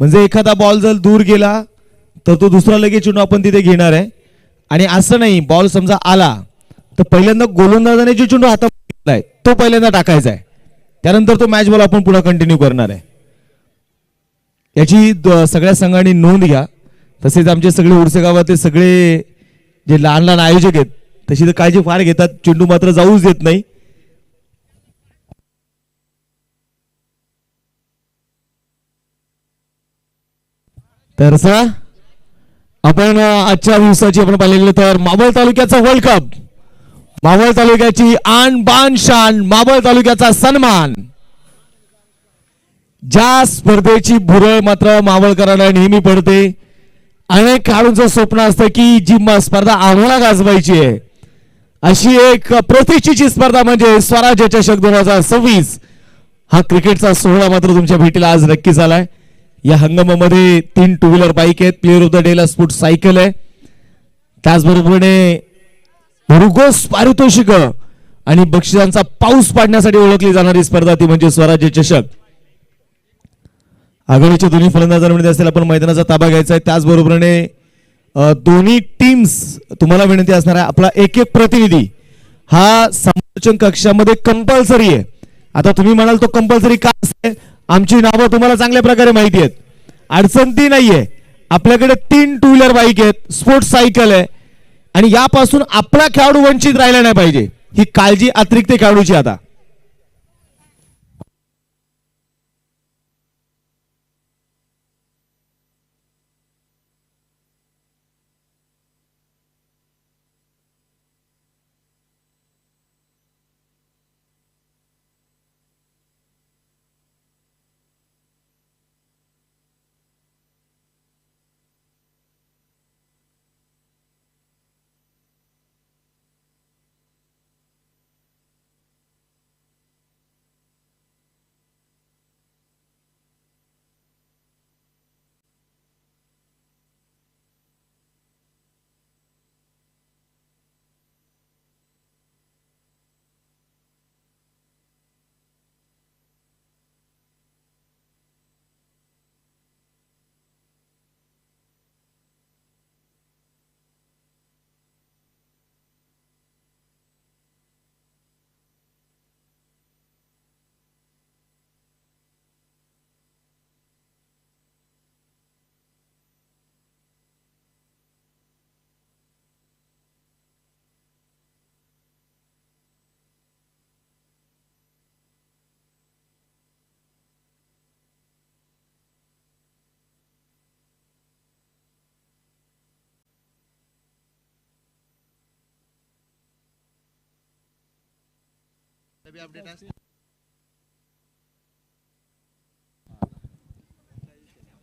म्हणजे एखादा बॉल जर दूर गेला तर तो दुसरा लगेच चेंडू आपण तिथे घेणार आहे. आणि असं नाही बॉल समजा आला तर पहिल्यांदा गोलंदाजाने जो चेंडू हातात घेतलाय तो पहिल्यांदा टाकायचा आहे, त्यानंतर तो मॅच बॉल आपण पुढे कंटिन्यू करणार आहे. याची सगळ्या संघांनी नोंद घ्या. तसेच आमचे सगळे उरसे गावातले सगळे जे लहान लहान आयोजक आहेत तशी तर काळजी फार घेतात, चेंडू मात्र जाऊच देत नाही. तर आपण आजच्या दिवसाची आपण पाहिलेलं तर मावळ तालुक्याचा वर्ल्ड कप, मावळ तालुक्याची आन बान शान, मावळ तालुक्याचा सन्मान. ज्या स्पर्धेची भुरळ मात्र मावळकरांना नेहमी पडते. अनेक खेळाडूंचं स्वप्न असतं की जी स्पर्धा आम्हाला गाजवायची आहे, अशी एक प्रतिष्ठेची स्पर्धा म्हणजे स्वराज्य चषक 2026. हा क्रिकेटचा सोहळा मात्र तुमच्या भेटीला आज नक्कीच आलाय. या हंगामामध्ये 3 टू व्हीलर बाईक आहेत, प्लेअर ऑफ द डे ला स्पोर्ट सायकल आहे, त्याचबरोबरने भरघोस पारितोषिक आणि बक्षिसांचा पाऊस पाडण्यासाठी ओळखली जाणारी स्पर्धा ती म्हणजे स्वराज्य चषक. आघाडीच्या दोन्ही फलंदाजांमध्ये असेल आपण मैदानाचा ताबा घ्यायचा आहे. त्याचबरोबरने दोन्ही टीम्स तुम्हाला विनंती असणार आहे आपला एक एक प्रतिनिधी हा समालोचन कक्षामध्ये कंपल्सरी आहे. आता तुम्ही म्हणाल तो कंपल्सरी का आहे, आमची नावं तुम्हाला चांगल्या प्रकारे माहिती आहेत, अडचण ती नाहीये. आपल्याकडे 3 टू व्हीलर बाईक आहेत, स्पोर्ट्स सायकल आहे आणि यापासून आपला खेळाडू वंचित राहिला नाही पाहिजे, ही काळजी अतिरिक्त खेळाडूची. आता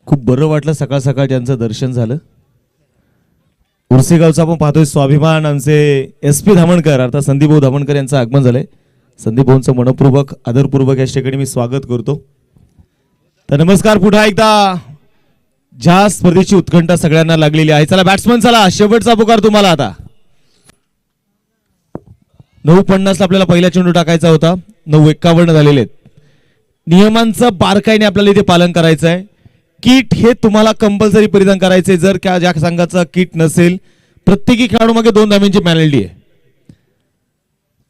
खूप बरं वाटलं सकाळ सकाळ ज्यांचं दर्शन झालं. उर्सेगावचा आपण पाहतोय स्वाभिमान आमचे SP धामणकर अर्थात संदीप भाऊ धामणकर यांचं आगमन झालंय. संदीप भाऊंचं मनपूर्वक आदरपूर्वक या ठिकाणी मी स्वागत करतो. तर नमस्कार. पुन्हा एकदा ज्या स्पर्धेची उत्कंठा सगळ्यांना लागलेली आहे, चला बॅट्समन चला शेवटचा पुकार तुम्हाला. आता 9:50 आपल्याला पहिला चेंडू टाकायचा होता, 9:51 झालेले आहेत. नियमांचं बारकाईने आपल्याला इथे पालन करायचं आहे. किट हे तुम्हाला कंपल्सरी परिधान करायचे. जर का ज्या संघाचा किट नसेल प्रत्येकी खेळाडू मागे 2 धाब्यांची पेनल्टी आहे.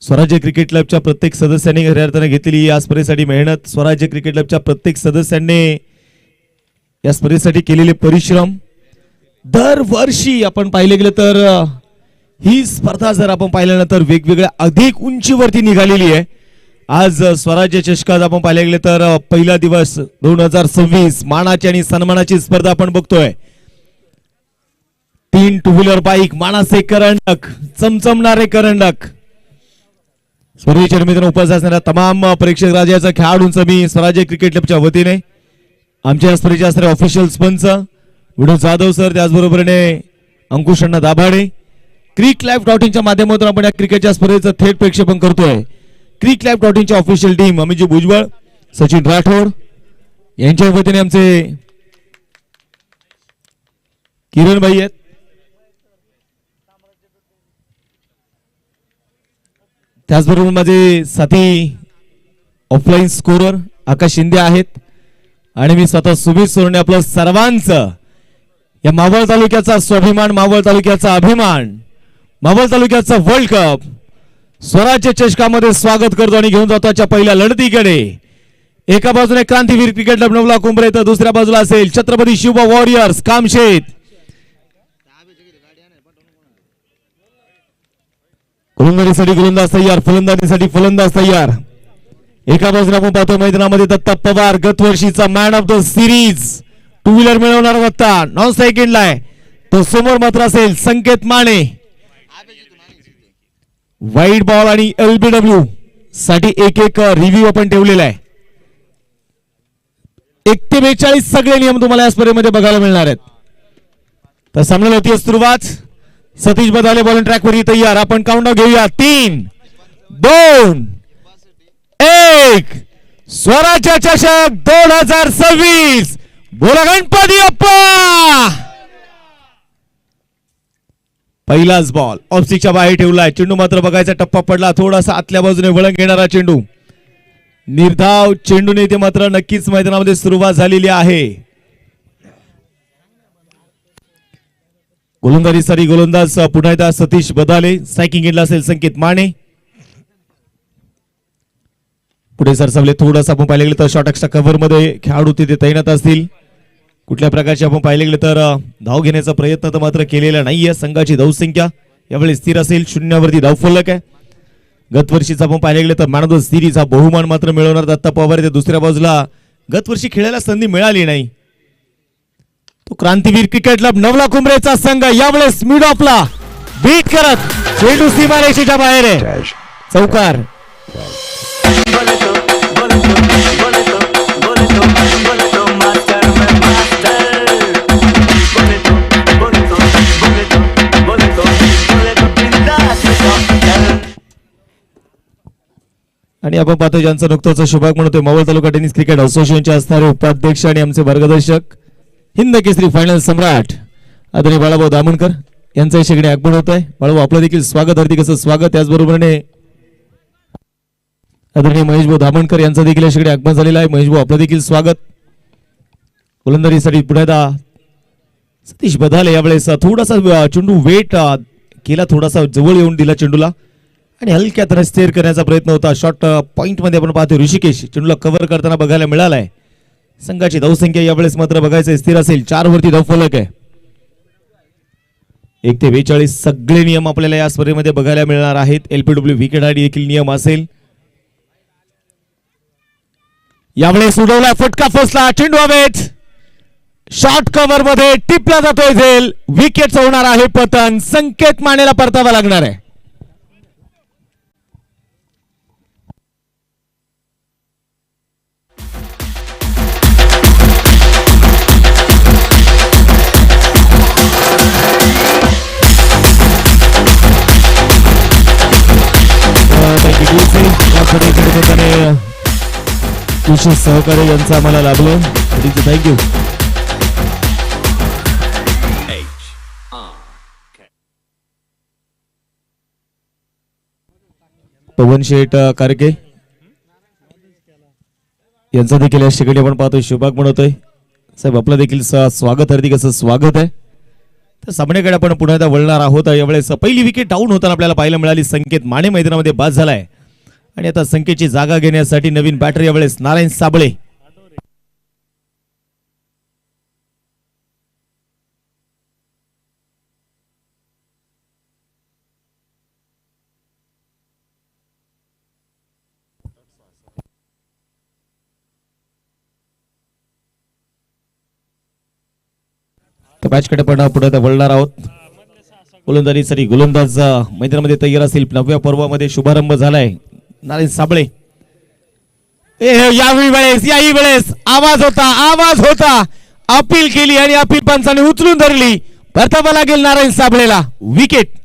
स्वराज्य क्रिकेट क्लबच्या प्रत्येक सदस्यांनी खऱ्या अर्थाने घेतलेली या स्पर्धेसाठी मेहनत, स्वराज्य क्रिकेट क्लबच्या प्रत्येक सदस्यांनी या स्पर्धेसाठी केलेले परिश्रम, दरवर्षी आपण पाहिले गेलं तर ही स्पर्धा जर आपण पाहिल्यानंतर वेगवेगळ्या अधिक उंचीवरती निघालेली आहे. आज स्वराज्य चषकात आपण पाहिले गेले तर पहिला दिवस 2026 मानाची आणि सन्मानाची स्पर्धा आपण बघतोय. 3 टू व्हीलर बाईक, मानाचे करंडक, चमचमणारे करंडक. स्पर्धेच्या निमित्ताने उपस्थित असणाऱ्या तमाम प्रेक्षक राजाच्या खेळाडूंचं मी स्वराज्य क्रिकेट क्लबच्या वतीने आमच्या स्पर्धेच्या असणारे ऑफिशियल स्पॉन्स विनोद जाधव सर, त्याचबरोबरने अंकुश अण्णा दाभाडे, क्रिकलाईव्ह.इन माध्यमातून आपण या क्रिकेटच्या स्पर्धेचं थेट प्रक्षेपण करतोय. क्रिकलाईव्ह.इन ऑफिशियल टीम अमितजी भुजबळ, सचिन राठोड यांच्या वतीने आमचे किरण भाई आहेत, त्याचबरोबर माझे साथी ऑफलाईन स्कोरर आकाश शिंदे आहेत आणि मी स्वतः सुमित सोरणे आपलं सर्वांचं या मावळ तालुक्याचा स्वाभिमान, मावळ तालुक्याचा अभिमान, मावळ तालुक्याचा वर्ल्ड कप स्वराज्य चषकामध्ये स्वागत करतो आणि घेऊन जातो आजच्या पहिल्या लढतीकडे. एका बाजूने क्रांतीवीर क्रिकेट क्लब नवला कुंभरे तर दुसऱ्या बाजूला असेल छत्रपती शिवबा वॉरियर्स कामशेत. गोलंदाजीसाठी गोलंदाज तयार, फलंदाजीसाठी फलंदाज तयार. एका बाजूने आपण पाहतो मैदानामध्ये दत्ता पवार, गत वर्षीचा man of the series, two wheeler मिळवणारा दत्ता नॉन सेकंडला आहे. तो समोर मात्र असेल संकेत माने. वाईट बॉल आणि एलबीडब्ल्यू साठी एक एक रिव्ह्यू आपण ठेवलेला आहे. 1 ते 42 सगळे नियम तुम्हाला या स्पर्धेमध्ये बघायला मिळणार आहेत. तर सामन्याला होती सुरुवात. सतीश बदाले बॉलिंग ट्रॅक वरती तयार. आपण काउंटडाऊन घेऊया. 3, 2, 1. स्वराज्य चषक 2026. बोला गणपती अप्पा. पहिलाच बॉल ऑफस्टिकच्या बाहेर ठेवलाय. चेंडू मात्र बघायचा टप्पा पडला, थोडासा आतल्या बाजूने वळण घेणारा चेंडू. निर्धाव चेंडूने ते मात्र नक्कीच मैदानामध्ये सुरुवात झालेली आहे. गोलंदाजीसाठी गोलंदाज पुन्हा एकदा सतीश बदाले. स्ट्रायकिंग एंडला असेल संकेत माने. पुढे सरसावले. थोडंसं आपण पाहिले गेले तर शॉर्ट एक्स्ट्रा कव्हर मध्ये खेळाडू तिथे तैनात असतील. कुठल्या प्रकारचे आपण पाहिले गेले तर धाव घेण्याचा प्रयत्न तर मात्र केलेला नाहीये. संघाची धावसंख्या यावेळी स्थिर असेल. 0 वरती धावफलक आहे. गत वर्षीचा आपण पाहिले गेले तर मॅन ऑफ द सिरीज हा बहुमान मात्र मिळवणार दत्ता पवार. ते दुसऱ्या बाजूला गत वर्षी खेळायला संधी मिळाली नाही तो क्रांतीवीर क्रिकेट क्लब नवला कुंभरेचा संघ यावेळेस मिड ऑफला बीट करत चेंडू सीमारेषेच्या बाहेर आहे. चौकार. आणि आपण पाहतो ज्यांचा नुकताच शुभाग म्हणतोय मावळ तालुका टेनिस क्रिकेट असोसिएशनचे असणारे उपाध्यक्ष आणि आमचे मार्गदर्शक हिंद केसरी फायनल सम्राट आदरणीय बाळाभाऊ दामणकर यांचं शेकडे आगमन होत आहे. बाळाभाऊ आपलं देखील स्वागत, हार्दिक असं स्वागत. त्याचबरोबरने आदरणीय महेशभाऊ दामणकर यांचं देखील शेकडे आगमन झालेलं आहे. महेशभाऊ आपलं देखील स्वागत. गोलंदाजीसाठी पुढे सतीश बदाले यावेळेस थोडासा चेंडू वेट केला, थोडासा जवळ येऊन दिला चेंडूला आणि हलक्या स्टेअर करण्याचा प्रयत्न होता. शॉर्ट पॉइंट मध्ये आपण पाहतो ऋषिकेश चेंडूला कव्हर करताना बघायला मिळालाय. संघाची धावसंख्या यावेळेस मात्र बघायचं स्थिर असेल. 4 वरती धावफलक आहे. 1 ते 42 सगळे नियम आपल्याला या स्पर्धेमध्ये बघायला मिळणार आहेत. एलपीडब्ल्यू विकेट आयडी देखील नियम असेल. यावेळेस उडवला, फटका फसला, चेंडू हवेत. शॉर्ट कव्हर मध्ये टिपला जातोय झेल. विकेट होणार आहे पतन. संकेत मानेला परतावा लागणार आहे. विशेष सहकार्य यांचं आम्हाला लाभलं. थँक्यू. पवन शेठ कारके यांचा देखील या शिकडी आपण पाहतोय. शुभाग म्हणतोय साहेब आपलं देखील स्वागत, हार्दिक असं स्वागत आहे. तर सामन्याकडे आपण पुन्हा एकदा वळणार आहोत. यावेळेस पहिली विकेट डाऊन होताना आपल्याला पाहायला मिळाली. संकेत माने मैदानामध्ये बाद झालाय आणि आता संकेतची जागा घेण्यासाठी नवीन बॅटर यावेळेस नारायण साबळे. तर मॅचकडे पण पुढे वळणार आहोत. गोलंदाजीसाठी गोलंदाज मैदानामध्ये तयार असतील. 9व्या पर्वामध्ये शुभारंभ झालाय. नारायण साबळे याही वेळेस आवाज होता. अपील केली आणि अपील पंचाने उचलून धरली. परतावा लागेल नारायण साबळेला. विकेट.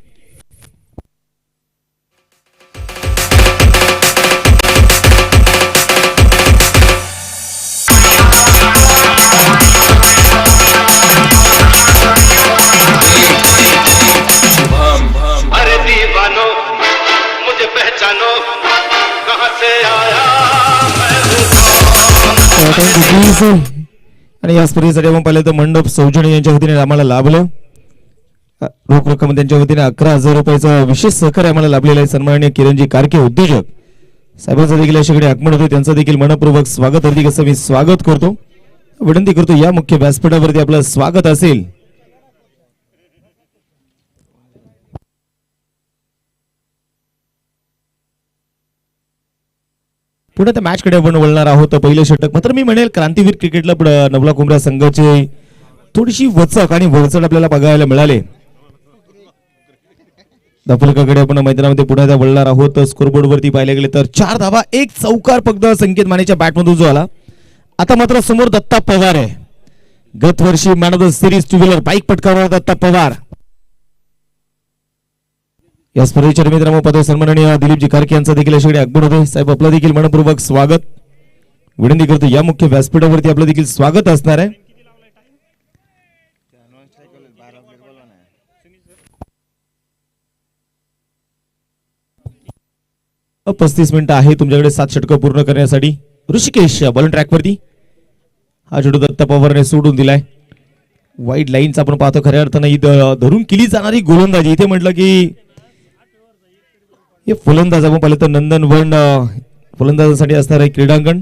आणि या स्पर्धेसाठी आपण पाहिलं तर मंडप सौजन्य यांच्या वतीने आम्हाला लाभलं. रोख रक्कम त्यांच्या वतीने 11,000 रुपयाचं विशेष सहकार्य आम्हाला लाभलेलं आहे. सन्माननीय किरणजी कारके उद्योजक साहेबांचं देखील या शेकडे आगमन होते, त्यांचं देखील मनपूर्वक स्वागत हार्दिक असं मी स्वागत करतो. विनंती करतो या मुख्य व्यासपीठावरती आपलं स्वागत असेल. पुढे त्या मॅच कडे आपण वळणार आहोत. पहिलं षटक मात्र मी म्हणेल क्रांतीवीर क्रिकेटला नवला कुंभरा संघाची थोडीशी वचक आणि वरचढ आपल्याला बघायला मिळाले. दफलकाकडे आपण मैदानामध्ये पुन्हा वळणार आहोत. स्कोरबोर्ड वरती पाहिले गेले तर 4 धावा 1 चौकार फक्त संकेत मानेच्या बॅटमधून जो आला. आता मात्र समोर दत्ता पवार आहे. गत वर्षी man of the series 2 wheeler bike पटकावणारा दत्ता पवार या स्पर्धेच्या मित्रांनो पदवी सन्माननीय दिलीपजी कारके यांचा देखील अशाकडे आगमन होते. साहेब आपलं देखील मनपूर्वक स्वागत. विनंती करतो या मुख्य व्यासपीठावरती आपलं देखील स्वागत असणार आहे. 35 मिनिटं आहे तुमच्याकडे 7 षटकं पूर्ण करण्यासाठी. ऋषिकेश बॉलिंग ट्रॅकवरती हा चेंडू दत्ता पवारने सोडून दिलाय. वाईड लाईनचा आपण पाहतो खऱ्या अर्थानं धरून केली जाणारी गोलंदाजी. इथे म्हटलं की हे फलंदाज आपण पाहिलं तर नंदनवन फलंदाजासाठी असणार आहे क्रीडांगण.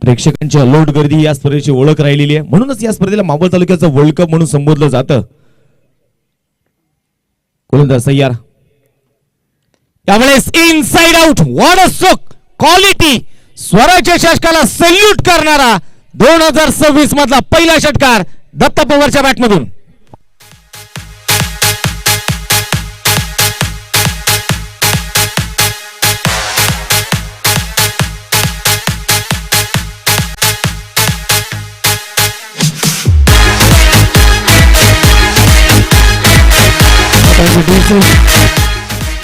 प्रेक्षकांची अलोट गर्दी या स्पर्धेची ओळख राहिलेली आहे, म्हणूनच या स्पर्धेला मावळ तालुक्याचं वर्ल्ड कप म्हणून संबोधलं जातं. गोलंदाज तयार. त्यावेळेस inside out. What a stroke. Quality. स्वराज्य षटकाला सल्यूट करणारा 2026 मधला पहिला षटकार दत्ता पवारच्या बॅटमधून.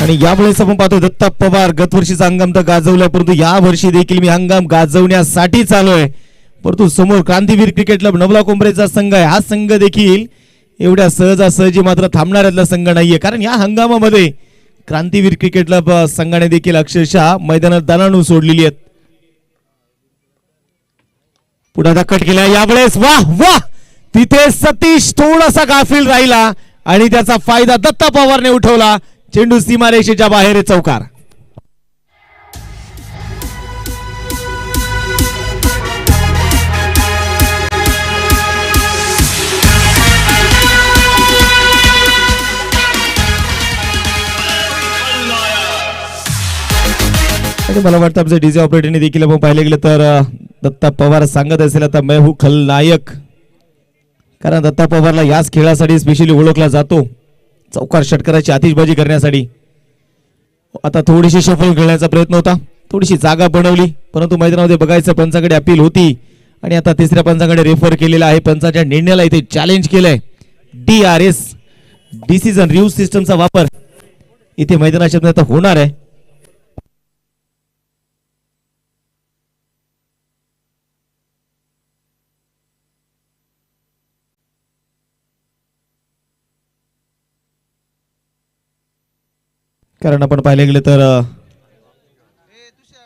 आणि यावेळेस आपण पाहतोय दत्ता पवार गत वर्षीचा हंगाम तर गाजवलाय, परंतु या वर्षी देखील मी हंगाम गाजवण्यासाठी चालूय. परंतु समोर क्रांतीवीर क्रिकेट क्लब नवला कोंबरेचा संघ आहे. हा संघ देखील एवढ्या सहजासहजी मात्र थांबणाऱ्यातला संघ नाहीये, कारण या हंगामामध्ये क्रांतीवीर क्रिकेट क्लब संघाने देखील अक्षरशः मैदानात दानाणू सोडलेली आहेत. पुढे धक्कट केला यावेळेस. वाह वाह. तिथे सतीश थोडासा गाफील राहिला आणि त्याचा फायदा दत्ता पवारने उठवला. चेंडू सीमारेषेच्या बाहेर चौकार. आणि मला वाटतं आमच्या डीजे ऑपरेटरने देखील आपण पाहिले गेले तर दत्ता पवार सांगत असेल आता मैं हूं खलनायक, कारण दत्ता पवारला याच खेळासाठी स्पेशली ओळखला जातो, चौकार षटकाराची आतिषबाजी करण्यासाठी. आता थोडीशी शफल खेळण्याचा प्रयत्न होता, थोडीशी जागा बनवली, परंतु मैदानामध्ये बघायचं पंचाकडे अपील होती आणि आता तिसऱ्या पंचाकडे रेफर केलेला आहे. पंचाच्या निर्णयाला इथे चॅलेंज केलंय. DRS डिसिजन रिव्ह्यू सिस्टमचा वापर इथे मैदानाच्या आता होणार आहे. कारण आपण पाहिले गेले तर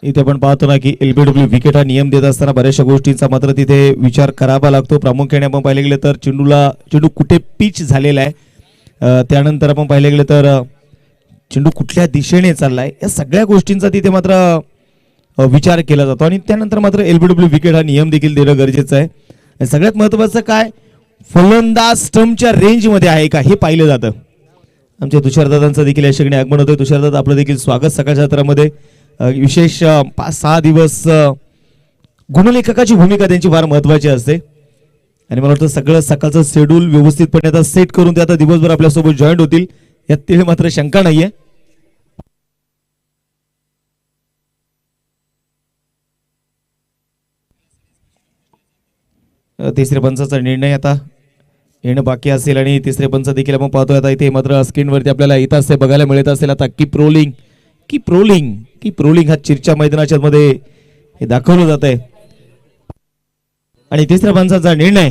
इथे आपण पाहतो ना की LBW विकेट हा नियम देत असताना बऱ्याचशा गोष्टींचा मात्र तिथे विचार करावा लागतो. प्रामुख्याने आपण पाहिले गेले तर चेंडू कुठे पिच झालेला आहे, त्यानंतर आपण पाहिले गेले तर चेंडू कुठल्या दिशेने चाललाय, या सगळ्या गोष्टींचा तिथे मात्र विचार केला जातो. आणि त्यानंतर मात्र LBW विकेट हा नियम देखील देणं गरजेचं आहे. सगळ्यात महत्वाचं काय, फलंदाज स्टंपच्या रेंजमध्ये आहे का हे पाहिलं जातं. आमच्या तुषारदादांचं देखील या ठिकाणी आगमन होतंय. तुषारदादा आपलं देखील स्वागत. सकाळच्या सत्रामध्ये विशेष 5-6 दिवस गुणलेखकाची भूमिका त्यांची फार महत्वाची असते आणि मला वाटतं सगळं सकाळचं शेड्यूल व्यवस्थितपणे आता सेट करून ते आता दिवसभर आपल्यासोबत जॉईंट होतील यात मात्र शंका नाहीये. तिसऱ्या पंचाचा निर्णय आता येणं बाकी असेल आणि तिसरे पंच देखील आपण पाहतोय. आता इथे मात्र स्क्रीनवरती आपल्याला इथंच ते बघायला मिळत असेल. आता keep rolling keep rolling keep rolling हा चिरच्या मैदानाच्या मध्ये हे दाखवलं जात आहे. आणि तिसऱ्या पंचाचा निर्णय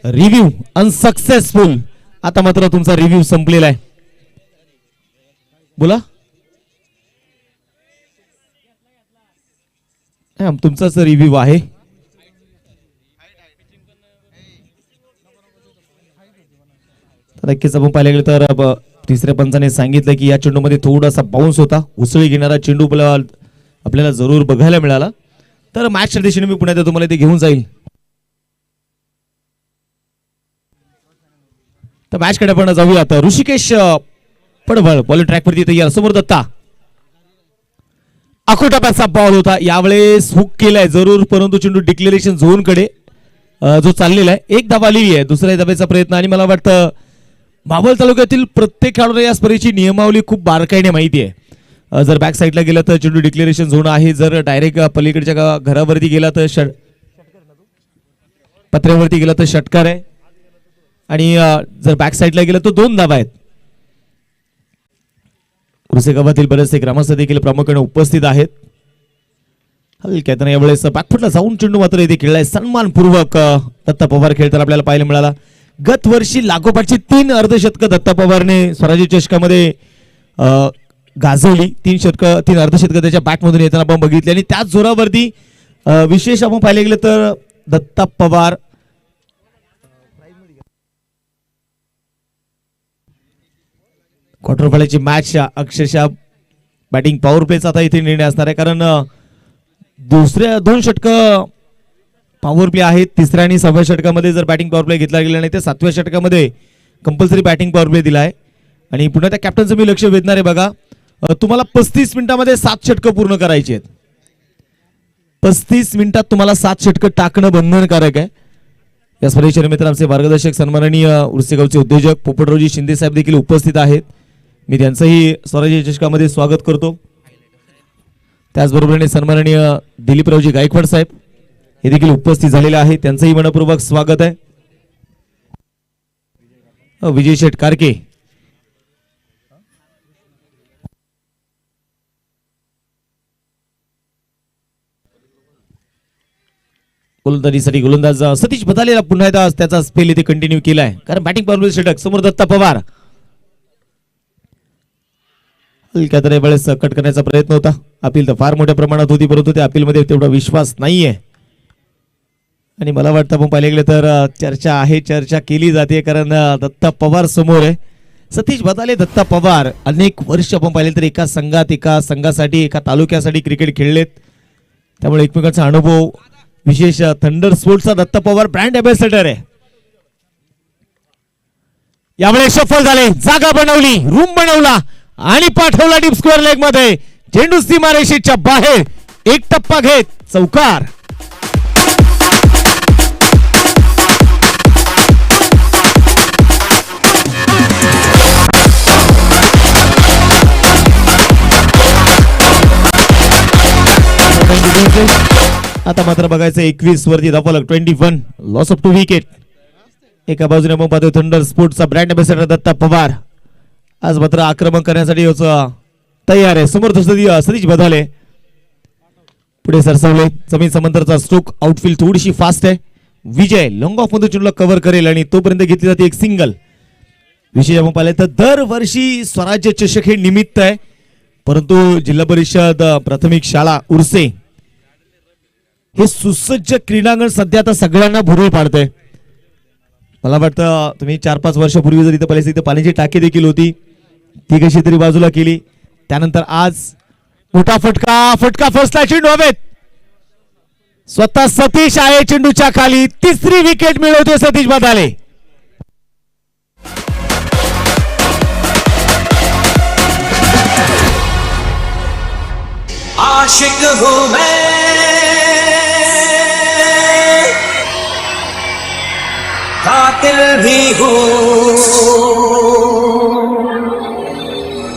रिव्ह्यू अनसक्सेसफुल. आता मात्र तुमचा रिव्ह्यू संपलेला आहे. बोला, तुमचाच रिव्ह्यू आहे. नक्कीच आपण पाहिलं गेलं तर तिसऱ्या पंचाने सांगितलं की या चेंडूमध्ये थोडासा बाउन्स होता, उसळी घेणारा चेंडू आपल्याला जरूर बघायला मिळाला. तर मॅचच्या दिशेने मी पुण्यात तुम्हाला ते घेऊन जाईल. तर मॅच कडे आपण जाऊया. आता ऋषिकेश पडवळ बॉलिंग ट्रॅक वरती तयार. समोर दत्ता. आखोटाप्याचा बॉल होता, यावेळेस हुक केलाय जरूर, परंतु चेंडू डिक्लेरेशन झोन कडे जो चाललेला आहे. एक धाव आलेली आहे, दुसऱ्या धावेचा प्रयत्न. आणि मला वाटतं मावळ तालुक्यातील प्रत्येक खेळाडूला या स्पर्धेची नियमावली खूप बारकाईने माहिती आहे. जर बॅक साईडला गेला तर चेंडू डिक्लेरेशन झोन आहे, जर डायरेक्ट पलीकडच्या घरावरती गेला तर पत्र्यावरती गेला तर षटकार आहे, आणि जर बॅक साईडला गेला तर 2 धावा आहेत. उर्से गावातील बरेचसे ग्रामस्थ देखील प्रामुख्याने उपस्थित आहेत. हलक्यात यावेळेस बॅकफुटला जाऊन चेंडू मात्र इथे खेळलाय सन्मानपूर्वक. दत्ता पवार खेळताना आपल्याला पाहायला मिळाला. गत वर्षी लागोपाठची 3 अर्धशतक दत्ता पवारने स्वराज्य चषकामध्ये गाजवली. 3 अर्धशतक त्याच्या बॅटमधून येताना आपण बघितले, आणि त्याच जोरावरती विशेष आपण पाहिले गेले तर दत्ता पवार क्वार्टर फायनलची मॅच अक्षरशः बॅटिंग पॉवर प्लेचा आता इथे निर्णय असणार आहे, कारण दुसऱ्या 2 षटक पॉवर प्ले आहेत. तिसऱ्या आणि 6व्या षटकामध्ये जर बॅटिंग पॉवर प्ले घेतला गेला नाही तर 7व्या षटकामध्ये कंपल्सरी बॅटिंग पॉवर प्ले दिला आहे. आणि पुन्हा त्या कॅप्टनचं मी लक्ष वेधणार आहे. बघा, तुम्हाला 35 मिनिटांमध्ये 7 षटक पूर्ण करायची आहेत. 35 मिनिटात तुम्हाला 7 षटक टाकणं बंधनकारक आहे. या स्पर्धेच्या निमित्तानं आमचे मार्गदर्शक सन्माननीय उर्सेगावचे उद्योजक पोपटरावजी शिंदे साहेब देखील उपस्थित आहेत. मी त्यांचंही स्वराज्य चषकामध्ये स्वागत करतो. त्याचबरोबर सन्माननीय दिलीपरावजी गायकवाड साहेब हे देखील उपस्थित झालेले आहेत, त्यांचंही मनपूर्वक स्वागत आहे. विजय शेठ कारके, गोलंदाजीसाठी गोलंदाज सतीश बदालेला पुन्हा एकदा त्याचा स्पेल इथे कंटिन्यू केलाय, कारण बॅटिंग पॉवर षटक. समोर दत्ता पवार. हलक्या तर वेळेस कट करण्याचा प्रयत्न होता. अपील तर फार मोठ्या प्रमाणात होती, परंतु त्या अपीलमध्ये तेवढा विश्वास नाहीये. आणि मला वाटतं आपण पाहिले गेले तर चर्चा आहे, चर्चा केली जाते, कारण दत्ता पवार समोर आहे. सतीश बदाले, दत्ता पवार अनेक वर्ष आपण पाहिले तर एका संघासाठी एका तालुक्यासाठी क्रिकेट खेळलेत, त्यामुळे एकमेकांचा अनुभव विशेष. थंडर स्पोर्ट्सचा दत्ता पवार ब्रँड अँबॅसेडर आहे. यामुळे सफल झाले, जागा बनवली, रूम बनवला आणि पाठवला डीप स्क्वेअर लेग मध्ये. चेंडू सीमारेषेच्या बाहेर, एक टप्पा घेत चौकार. आता मात्र बघायचं 21 वरती धावफलक 21, लॉस ऑफ 2 विकेट. एका बाजूने आपण पाहतो थंडर स्पोर्ट्सचा ब्रँड अँबॅसेडर दत्ता पवार आज मात्र आक्रमण करण्यासाठी तयार आहे. समोर सतीश बदाले पुढे सरसावले. जमीन समांतरचा स्ट्रोक, आउटफील्ड थोडीशी फास्ट आहे. विजय लॉंग ऑफ मध्ये चेंडूला कव्हर करेल आणि तोपर्यंत घेतली जाते एक सिंगल. विशेष आपण पाहिले तर दरवर्षी स्वराज्य चषक हे निमित्त आहे, परंतु जिल्हा परिषद प्राथमिक शाळा उर्से हे सुसज्ज क्रीडांगण सध्या आता सगळ्यांना भुरळ पाडतंय. मला वाटतं तुम्ही 4-5 वर्षापूर्वी जर इथं पाहिजे इथं पाण्याची टाकी देखील होती, ती कशी तरी बाजूला केली. त्यानंतर आज मोठा फटका फसला, चेंडू हवेत. स्वतः सतीश आहे चेंडूच्या खाली. 3री विकेट मिळवते सतीश बदाले. आशिक हूं मैं, कातिल भी हूं,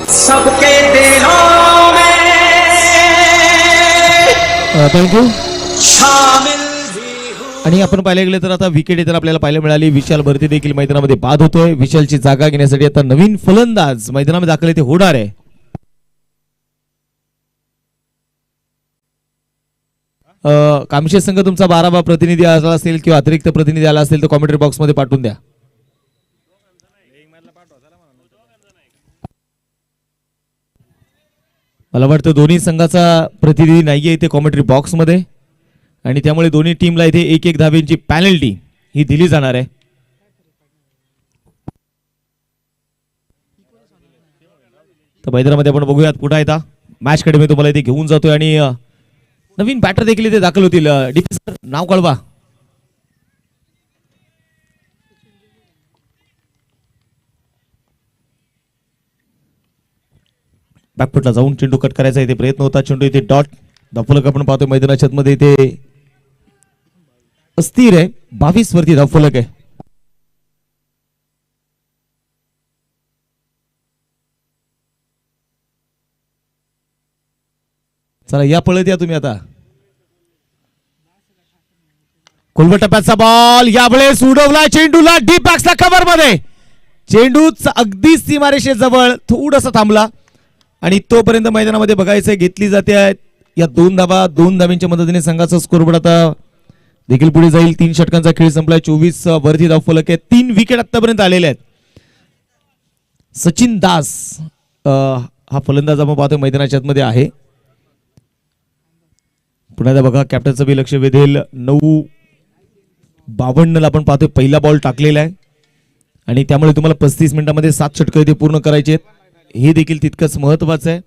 सबके दिलों में थँक्यू. शामिल भी हूं. आणि आपण पाहायला गेले तर आता विकेट येताना आपल्याला पाहायला मिळाली. विशाल भरती देखील मैदानामध्ये बाद होतोय. विशालची जागा घेण्यासाठी आता नवीन फलंदाज मैदानामध्ये दाखल ते होणार आहे. कामशेत संघ तुमचा 12वा प्रतिनिधी आला असेल किंवा अतिरिक्त प्रतिनिधी आला असेल तर कॉमेंट्री बॉक्स मध्ये पाठवून द्या. मला वाटतं दोन्ही संघाचा प्रतिनिधी नाहीये इथे कॉमेंट्री बॉक्स मध्ये, आणि त्यामुळे दोन्ही टीमला इथे 1-1 धावेंची पॅनल्टी ही दिली जाणार आहे. तर मैदानामध्ये आपण बघूयात पुन्हा एकदा मॅच कडे मी तुम्हाला इथे घेऊन जातोय आणि नवीन बॅटर देखील इथे दाखल होतील. डिफेन्सर नाव कळवा. बॅकफुटला जाऊन चेंडू कट करायचा इथे प्रयत्न होता. चेंडू इथे डॉट धावफलक आपण पाहतोय मैदानाच्या मध्ये इथे अस्थिर आहे. 22 वरती धावफलक आहे. चला या पळत या तुम्ही आता. कोलबट टप्प्याचा बॉल यावेळेस उडवला चेंडूला डीप बॉक्सला कव्हर मध्ये. चेंडू अगदी सीमारेषेजवळ थोडासा थांबला आणि तोपर्यंत मैदानामध्ये बघायचंय घेतली जाते या 2 धावा. 2 धावांच्या मदतीने संघाचा स्कोरबोर्ड आता देखील पुढे जाईल. 3 षटकांचा खेळ संपलाय. 24 वरती धावफलक आहे. 3 विकेट आतापर्यंत आलेले आहेत. सचिन दास हा फलंदाज आपण पाहतोय मैदानाच्या आतमध्ये आहे. पुन्हा एकदा बघा कॅप्टनचं बी लक्ष वेधेल. 9:52 ला आपण पाहतोय पहिला बॉल टाकलेला आहे आणि त्यामुळे तुम्हाला 35 मिनिटांमध्ये 7 षटकं इथे पूर्ण करायचे आहेत. हे देखील तितकंच महत्वाचं आहे.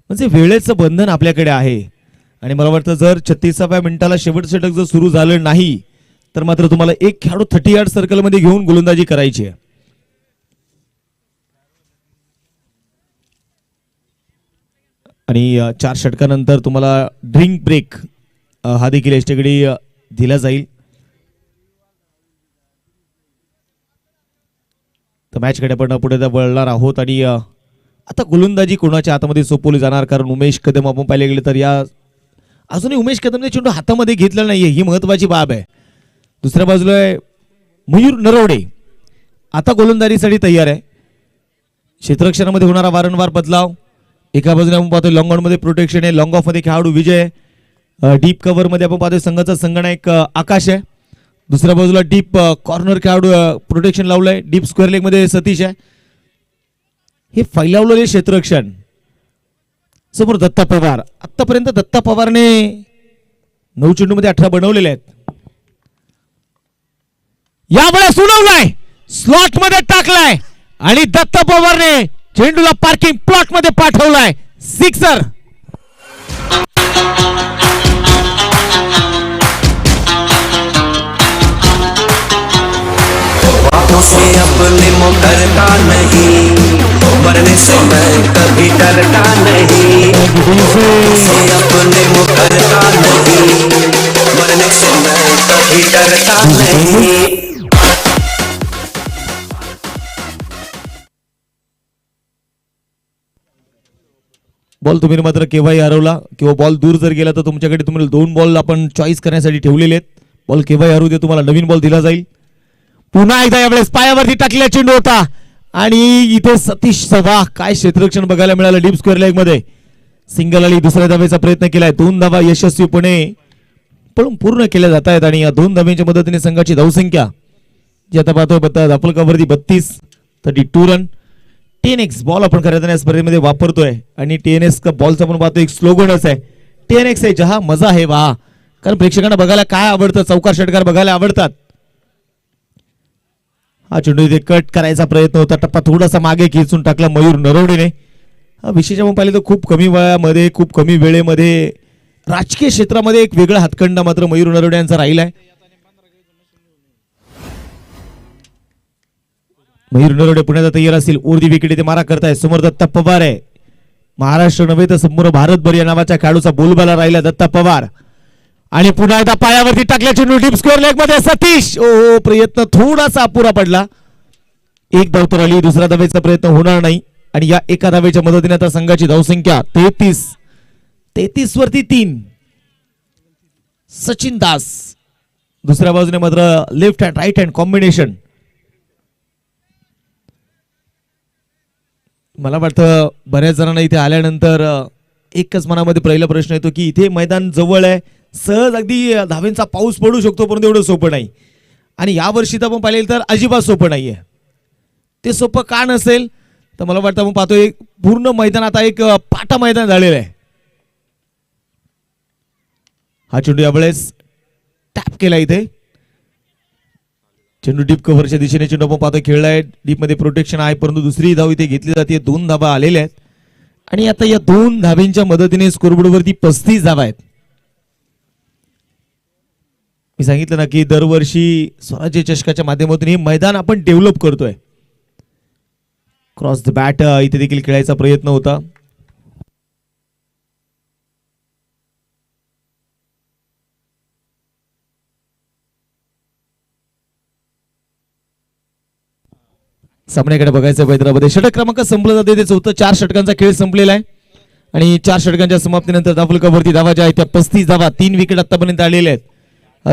म्हणजे वेळेचं बंधन आपल्याकडे आहे आणि मला वाटतं जर 36व्या मिनिटाला शेवट षटक जर सुरू झालं नाही तर मात्र तुम्हाला एक खेळाडू 30 यार्ड सर्कलमध्ये घेऊन गोलंदाजी करायची आहे. आणि 4 षटकानंतर तुम्हाला ड्रिंक ब्रेक हा देखील याच्याकडे दिला जाईल. तर मॅचकडे आपण पुढे वळणार आहोत आणि आता गोलंदाजी कोणाच्या हातामध्ये सोपवली जाणार. कारण उमेश कदम आपण पाहिले गेले तर या अजूनही उमेश कदमने चेंडू हातामध्ये घेतला नाहीये ही महत्वाची बाब आहे. दुसऱ्या बाजूला मयूर नरवडे आता गोलंदाजीसाठी तयार आहे. क्षेत्ररक्षणामध्ये होणारा वारंवार बदलाव. एका बाजूने आपण पाहतोय लॉंग ऑन मध्ये प्रोटेक्शन आहे. लॉंग ऑफ मध्ये खेळाडू विजय. डीप कव्हर मध्ये आपण पाहतोय संघाचा संगणक आकाश आहे. दुसऱ्या बाजूला डीप कॉर्नर खेळाडू प्रोटेक्शन लावलंय. डीप स्क्वेअर लेग मध्ये सतीश आहे. हे फैलावलेले क्षेत्ररक्षण. समोर दत्ता पवार. आतापर्यंत दत्ता पवारने 9 चेंडू मध्ये 18 बनवलेले आहेत. यावेळेस उडवलाय स्लॉट मध्ये टाकलाय आणि दत्ता पवारने चेंडूला पार्किंग प्लॉट मध्ये पाठवलाय. सिक्सर. बातों से अपने मुकरता नहीं, मरने से मैं कभी डरता नहीं. से अपने मुकरता नहीं, मरने से मैं कभी डरता नहीं. बॉल तुम्ही मात्र केव्हाही हरवला किंवा बॉल दूर जर गेला तर तुमच्याकडे तुम्हाला 2 बॉल आपण चॉईस करण्यासाठी ठेवलेले आहेत. बॉल केव्हाही हरवू दे तुम्हाला नवीन बॉल दिला जाईल. पुन्हा एकदा यावेळेस पायावरती टाकलेला चेंडू होता आणि इथे सतीश सवा काय क्षेत्ररक्षण बघायला मिळालं. डीप स्क्वेअर लेग मध्ये सिंगल आली. दुसऱ्या धावेचा प्रयत्न केलाय. 2 धावा यशस्वीपणे पळून पूर्ण केल्या जात आहेत आणि या 2 धाव्यांच्या मदतीने संघाची धावसंख्या जी आता पाहतोय धावफलकावरती 32 32 रन. 10x बॉल आपण खऱ्या या स्पर्धेमध्ये वापरतोय आणि 10x का बॉलचा आपण पाहतो एक स्लोगनच आहे. 10x आहे जहा मजा आहे वा. कारण प्रेक्षकांना बघायला काय आवडतं. चौकार षटकार बघायला आवडतात. हा चेंडू इथे कट करायचा प्रयत्न होता. टप्पा थोडासा मागे खेचून टाकला मयूर नरवडेने. हा विशेष आपण पाहिलं तर खूप कमी वयामध्ये खूप कमी वेळेमध्ये राजकीय क्षेत्रामध्ये एक वेगळा हातखंडा मात्र मयूर नरवडे यांचा राहिलाय. मयूर नरवडे पुण्यात तयार असतील. उर्दी विकेट इथे मारा करताय. समोर दत्ता पवार आहे. महाराष्ट्र नव्हे तर संपूर्ण भारतभर या नावाच्या खेळाडूचा बोलबाला राहिला दत्ता पवार. आणि पुन्हा एकदा पायावरती टाकल्या चेंडू डीप स्क्वेअर लेग मध्ये सतीश. ओ प्रयत्न थोडासा अपुरा पडला. एक धाव तर आली. दुसरा धावेचा प्रयत्न होणार नाही आणि या एका धावेच्या मदतीने आता संघाची धावसंख्या 33 वरती 3. सचिन दास. दुसऱ्या बाजूने मात्र left hand right hand combination. मला वाटतं बऱ्याच जणांना इथे आल्यानंतर एकच मनामध्ये पहिला प्रश्न येतो की इथे मैदान जवळ आहे. सहज अगदी धावेंचा पाऊस पडू शकतो परंतु एवढं सोपं नाही. आणि या वर्षी तर आपण पाहिलं तर अजिबात सोपं नाहीये. ते सोपं का नसेल तर मला वाटतं आपण पाहतोय पूर्ण मैदान आता एक पाटा मैदान झालेलं आहे. हा चेंडू यावेळेस टॅप केला इथे. चेंडू डीप कव्हरच्या दिशेने चेंडू आपण पाहतोय खेळलाय. डीप मध्ये प्रोटेक्शन आहे परंतु दुसरी धाव इथे घेतली जाते. 2 धावा आलेल्या आहेत आणि आता या 2 धाब्यांच्या मदतीने स्कोरबोर्डवरती 35 धावा आहेत. मी सांगितलं ना की दरवर्षी स्वराज्य चषकाच्या माध्यमातून हे मैदान आपण डेव्हलप करतोय. क्रॉस द बॅट इथे देखील खेळायचा प्रयत्न होता. सामन्याकडे बघायचं हैदराबाद षटक क्रमांक संपलं जाते ते चौथं 4 षटकांचा खेळ संपलेला आहे आणि 4 षटकांच्या समाप्तीनंतर धावफलकावरती धावा ज्या आहेत त्या 35 धावा 3 विकेट आतापर्यंत आलेले आहेत.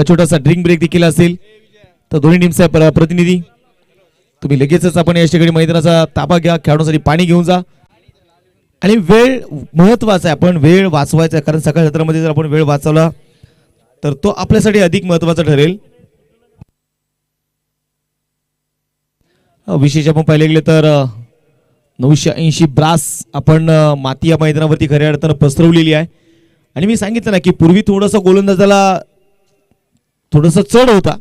छोटासा ड्रिंक ब्रेक देखील असेल तर दोन्ही टीमचा प्रतिनिधी तुम्ही लगेचच आपण या ठिकाणी मैदानाचा ताबा घ्या, खेळाडूंसाठी पाणी घेऊन जा आणि वेळ महत्वाचा आहे. आपण वेळ वाचवायचा आहे कारण सकाळ सत्रामध्ये जर आपण वेळ वाचवला तर तो आपल्यासाठी अधिक महत्वाचा ठरेल. विशेष आपण पाहिले गेले तर 980 ब्रास आपण माती या मैदानावरती खऱ्या अर्थानं पसरवलेली आहे. आणि मी सांगितलं ना की पूर्वी थोडंसं गोलंदाजाला थोडंसं चढ होता,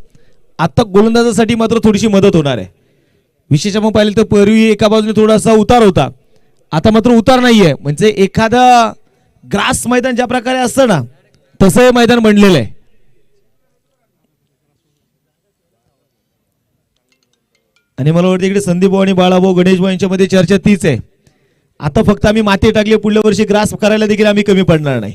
आता गोलंदाजासाठी मात्र थोडीशी मदत होणार आहे. विशेष आपण पाहिलं तर पूर्वी एका बाजूने थोडासा उतार होता, आता मात्र उतार नाहीये. म्हणजे एखादा ग्रास मैदान ज्या प्रकारे असतं ना तसं हे मैदान बनलेलं आहे. आणि मला वाटतं इकडे संदीप भाऊ आणि बाळाभाऊ गणेश भाऊ यांच्यामध्ये चर्चा तीच आहे. आता फक्त आम्ही माती टाकली, पुढल्या वर्षी ग्रास करायला देखील आम्ही कमी पडणार नाही.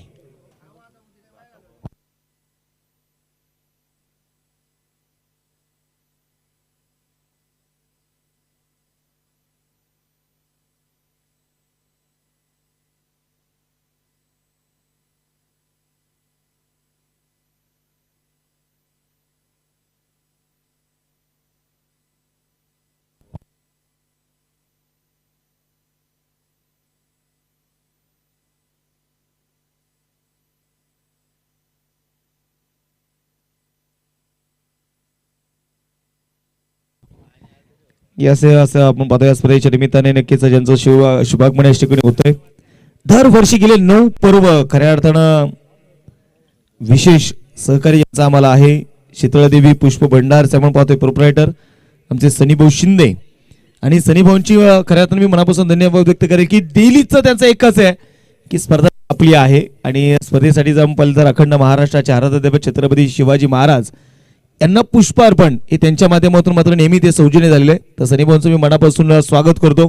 असं आपण पाहतो या स्पर्धेच्या निमित्ताने नक्कीच ज्यांचं शुभागमन या ठिकाणी होतंय. दरवर्षी गेले 9 पर्व खऱ्या अर्थानं विशेष सहकारी यांचा आम्हाला आहे. शीतळादेवी पुष्प भंडारचे आपण पाहतोय प्रोप्रायटर आमचे सनीभाऊ शिंदे. आणि सनीभाऊंची खऱ्या अर्थानं मी मनापासून धन्यवाद व्यक्त करेल की डेलीचं त्यांचं एकच आहे की स्पर्धा आपली आहे आणि स्पर्धेसाठी जर आपण पाहिलं तर अखंड महाराष्ट्राचे आराध्यदैवत छत्रपती शिवाजी महाराज यांना पुष्प अर्पण हे त्यांच्या माध्यमातून मात्र नेहमी ते सौजन्य झालेले आहे. तर सनीभाऊंचं मी मनापासून स्वागत करतो.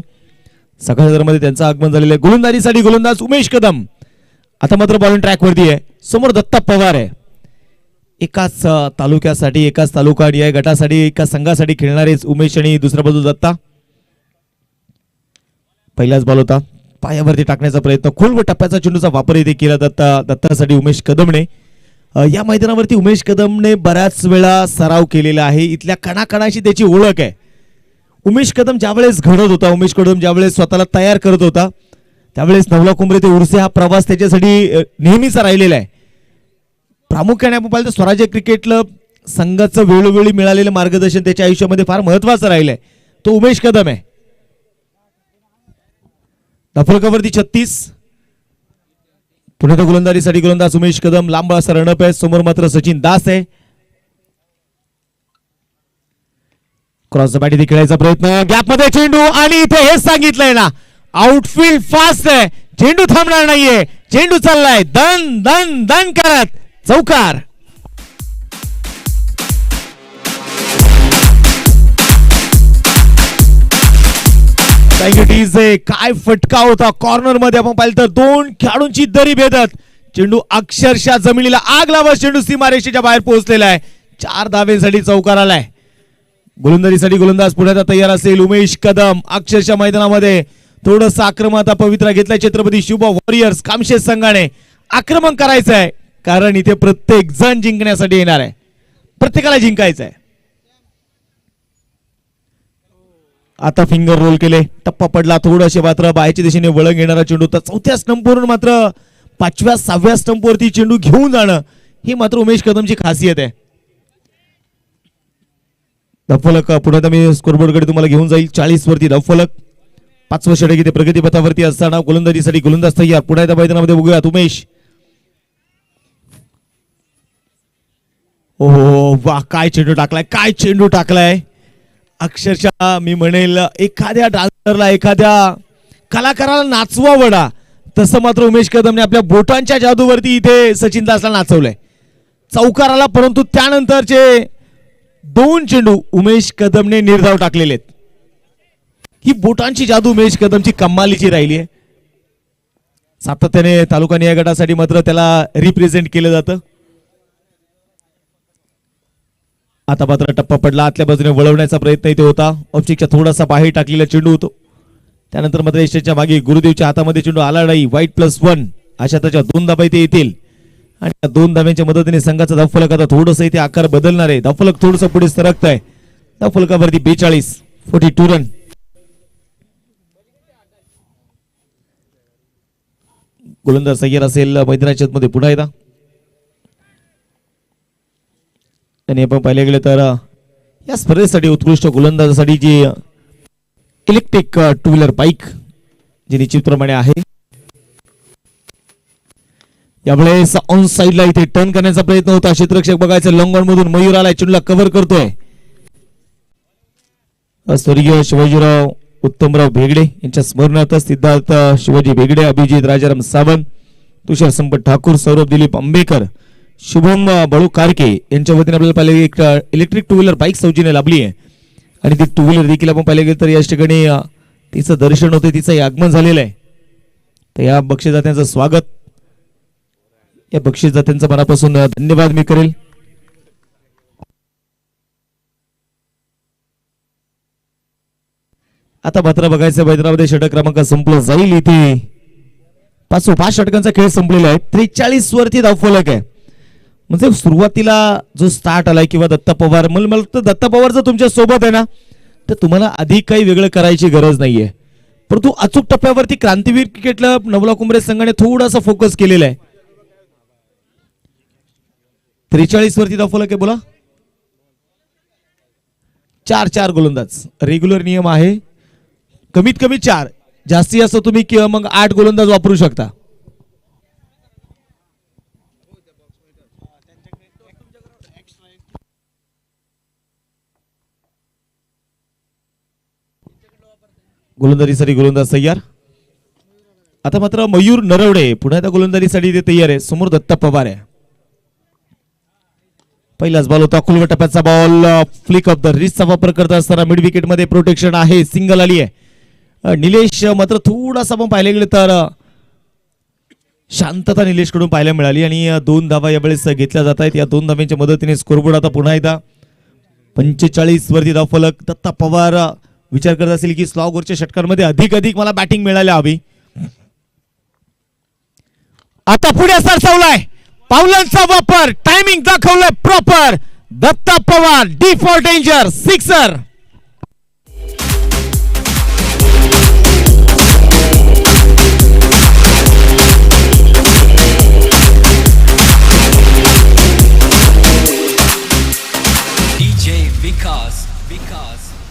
सकाळ दरमध्ये त्यांचं आगमन झालेलं आहे. गोलंदाजीसाठी गोलंदाज उमेश कदम आता मात्र बॉलिंग ट्रॅकवरती आहे. समोर दत्ता पवार आहे. एकाच तालुक्यासाठी एकाच तालुका आणि या गटासाठी एकाच संघासाठी खेळणारेच उमेश आणि दुसऱ्या बाजू दत्ता. पहिलाच बॉल होता, पायावरती टाकण्याचा प्रयत्न, खोल व टप्प्याचा चेंडूचा वापर इथे केला दत्तासाठी उमेश कदमने. या मैदानावरती उमेश कदमने बऱ्याच वेळा सराव केलेला आहे. इथल्या कणाकणाशी त्याची ओळख आहे. उमेश कदम ज्यावेळेस घडत होता, उमेश कदम ज्यावेळेस स्वतःला तयार करत होता त्यावेळेस नवला कुंभरे ते उरसे हा प्रवास त्याच्यासाठी नेहमीचा राहिलेला आहे. प्रामुख्याने आपण पाहिलं तर स्वराज्य क्रिकेट क्लब संघाचं वेळोवेळी मिळालेलं मार्गदर्शन त्याच्या आयुष्यामध्ये फार महत्वाचं राहिलंय. तो उमेश कदम आहे. धावफलकावरती 36. पुढे गोलंदाजीसाठी गोलंदाज उमेश कदम. लांब असा रणअप आहे. समोर मात्र सचिन दास आहे. क्रॉस बॅट इथे खेळायचा प्रयत्न, गॅप मध्ये चेंडू आणि इथे हेच सांगितलंय ना आउटफील्ड फास्ट आहे, चेंडू थांबणार नाहीये, चेंडू चाललाय दन दन दन करत चौकार. काय फटका होता कॉर्नर मध्ये. आपण पाहिलं तर 2 खेळाडूंची दरी भेदत चेंडू अक्षरशः जमिनीला आग लावत चेंडू सीमारेषेच्या बाहेर पोहोचलेला आहे. 4 धावेसाठी चौकार आलाय. गोलंदाजीसाठी गोलंदाज पुढे तयार असेल उमेश कदम. अक्षरशः मैदानामध्ये थोडंसं आक्रमक पवित्रा घेतलाय छत्रपती शिवबा वॉरियर्स कामशेत संघाने. आक्रमण करायचं आहे कारण इथे प्रत्येक जण जिंकण्यासाठी येणार आहे, प्रत्येकाला जिंकायचं आहे. आता फिंगर रोल केले, टप्पा पडला, थोडंसे मात्र बाहेरच्या दिशेने वळण घेणारा चेंडू. तर 4थ्या स्टंपवरून मात्र 5व्या 6व्या स्टंपवरती चेंडू घेऊन जाणं ही मात्र उमेश कदमची खासियत आहे. धावफलक पुढे मी स्कोरबोर्डकडे तुम्हाला घेऊन जाईल. 40 वरती धावफलक. 5वं षटक इथे प्रगतीपथावरती असताना गोलंदाजीसाठी गोलंदाज तयार. पुढे त्या मैदानामध्ये बघूयात उमेश. ओहो वा, काय चेंडू टाकलाय, काय चेंडू टाकलाय. अक्षरशः मी म्हणेल एखाद्या डान्सरला एखाद्या कलाकाराला नाचवा वडा, तसं मात्र उमेश कदमने आपल्या बोटांच्या जादूवरती इथे सचिन दासला नाचवलंय. चौकार आला, परंतु त्यानंतरचे 2 चेंडू उमेश कदमने निर्धाव टाकलेले आहेत. ही बोटांची जादू उमेश कदमची कमालीची राहिली आहे. सातत्याने तालुका निहाय गटासाठी मात्र त्याला रिप्रेझेंट केलं जातं. आता मात्र टप्पा पडला, आतल्या बाजूने वळवण्याचा प्रयत्न इथे होता. ऑप्टिकच्या थोडासा बाहेर टाकलेला चेंडू होतो. त्यानंतर मात्र यशच्या मागे गुरुदेवच्या हातामध्ये चेंडू आला नाही. वाईट +1 अशा त्याच्या 2 धाबा इथे येतील आणि त्या 2 धाब्यांच्या मदतीने संघाचा धावफलक आता थोडंसं इथे आकार बदलणार आहे. धावफलक थोडंसं पुढे सरकत आहे. धावफलकावरती 42 रन. गोलंदाज सय्यर असेल मैदानाच्या मध्ये पुन्हा एकदा. आणि आपण पाहिले गेले तर या स्पर्धेसाठी उत्कृष्ट गोलंदाजासाठी जी इलेक्ट्रिक 2 व्हीलर बाईक जी निश्चितप्रमाणे आहे, यावेळेस ऑन साइडला इथे टर्न करण्याचा प्रयत्न होता. क्षेत्ररक्षक बघायचं, लॉंग ऑन मधून मयूर आलाय, चेंडूला कव्हर करतोय. स्वर्गीय शिवाजीराव उत्तमराव भेगडे यांच्या स्मरणार्थ सिद्धार्थ शिवाजी भेगडे, अभिजित राजाराम सावंत, तुषार संपत ठाकूर, सौरभ दिलीप आंबेकर, शुभम बळू कारके यांच्या वतीने आपल्याला पाहिले एक इलेक्ट्रिक 2 व्हीलर बाईक सौजन्य लाभली आहे. आणि ती 2 व्हीलर देखील आपण पाहिले गेलं तर या ठिकाणी तिचं दर्शन होते, तिचं आगमन झालेलं आहे. तर या बक्षीसदात्यांचं स्वागत, या बक्षीसदात्यांचं मनापासून धन्यवाद मी करेल. आता मात्र बघायचं मैदानामध्ये षटक क्रमांक संपलं जाईल. इथे 5 षटकांचा खेळ संपलेला आहे. 43 वरती धावफलक आहे. म्हणजे सुरुवातीला जो स्टार्ट आलाय किंवा दत्ता पवार, मला तर दत्ता पवार जर तुमच्या सोबत आहे ना तर तुम्हाला अधिक काही वेगळं करायची गरज नाहीये. परंतु अचूक टप्प्यावरती क्रांतीवीर क्रिकेट क्लब नवला कुंभरे संघाने थोडासा फोकस केलेला आहे. 43 वरती धावफलक आहे. बोला, 4 गोलंदाज रेग्युलर नियम आहे. कमीत कमी 4, जास्तीत जास्त तुम्ही मग 8 गोलंदाज वापरू शकता. गोलंदाजीसाठी गोलंदाज तयार. आता मात्र मयूर नरवडे पुन्हा एकदा गोलंदाजीसाठी ते तयार आहे. समोर दत्ता पवार आहे. पहिलाच बॉल होता, खुलवा टप्प्याचा बॉल, फ्लिक ऑफ द रिस्टचा वापर करत असताना मिड विकेट मध्ये प्रोटेक्शन आहे, सिंगल आली आहे. निलेश मात्र थोडासा आपण पाहिले गेले तर शांतता निलेश कडून पाहायला मिळाली आणि 2 धावा यावेळेस घेतल्या जात आहेत. या 2 धाव्यांच्या मदतीने स्कोरबोर्ड आता पुन्हा एकदा 45 वरती धावफलक. दत्ता पवार विचार करत असेल की स्लॉगवरच्या षटकांमध्ये अधिक मला बॅटिंग मिळायला हवी. आता पुढे सरसावलाय, पावलांचा वापर, टायमिंग दाखवलाय proper. Datta Pawar D for danger, sixer.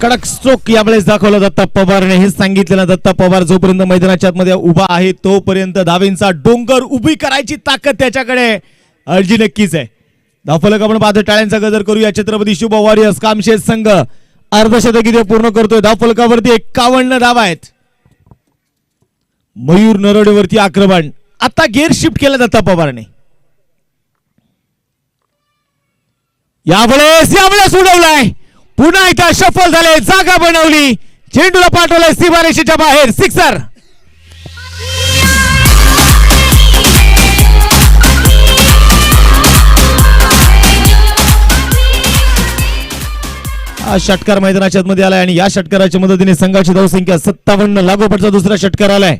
कडक स्ट्रोक यावेळेस दाखवला दत्ता पवारने. हे सांगितलेलं दत्ता पवार जोपर्यंत मैदानाच्या आतमध्ये उभा आहे तोपर्यंत धावेंचा डोंगर उभी करायची ताकद त्याच्याकडे अर्जी नक्कीच आहे. धावफलक आपण पाहतो, टाळ्यांचा गजर करूया. छत्रपती शुभ वॉरियर्स कामशेत संघ अर्धशतक इथे पूर्ण करतोय. धावफलकावरती 51 धावा आहेत. मयूर नरवडेवरती आक्रमण. आता गेअर शिफ्ट केला दत्ता पवारने. यावेळेस उडवलाय, पुन्हा एकदा सफल झाले, जागा बनवली, चेंडूला पाठवलाय सीमारेषेच्या बाहेर, सिक्सर. हा षटकार मैदानाच्या मध्ये आलाय आणि या षटकाराच्या मदतीने संघाची धावसंख्या 57. लागोपाठचा दुसरा षटकार आलाय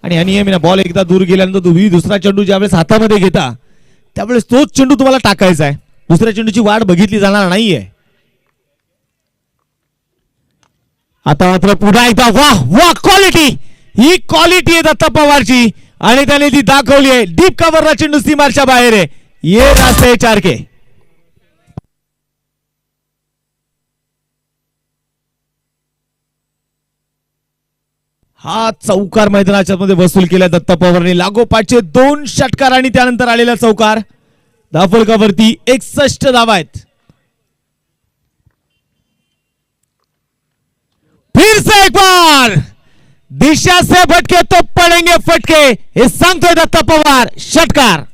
आणि या नियमित बॉल एकदा दूर गेल्यानंतर तुम्ही दुसरा चेंडू ज्यावेळेस हातामध्ये घेता त्यावेळेस तोच चेंडू तुम्हाला टाकायचा आहे. दुसऱ्या चेंडूची वाट बघितली जाणार नाहीये. आता मात्र पुन्हा एकदा वाह क्वालिटी, ही क्वालिटी आहे दत्ता पवारची आणि त्याने ती दाखवली आहे. डीप कव्हरला चेंडू सीमारच्या बाहेर आहे. ये रास्ते 4K. हा चौकार मैदानाच्या मध्ये वसूल केला दत्ता पवारने. लागोपाठचे 2 षटकार आणि त्यानंतर आलेला चौकार. धावफलकावरती 61 धावा आहेत. फिर से एक बार दिशा से भटके तो पडेंगे फटके, हे सांगतोय दत्ता पवार. षटकार.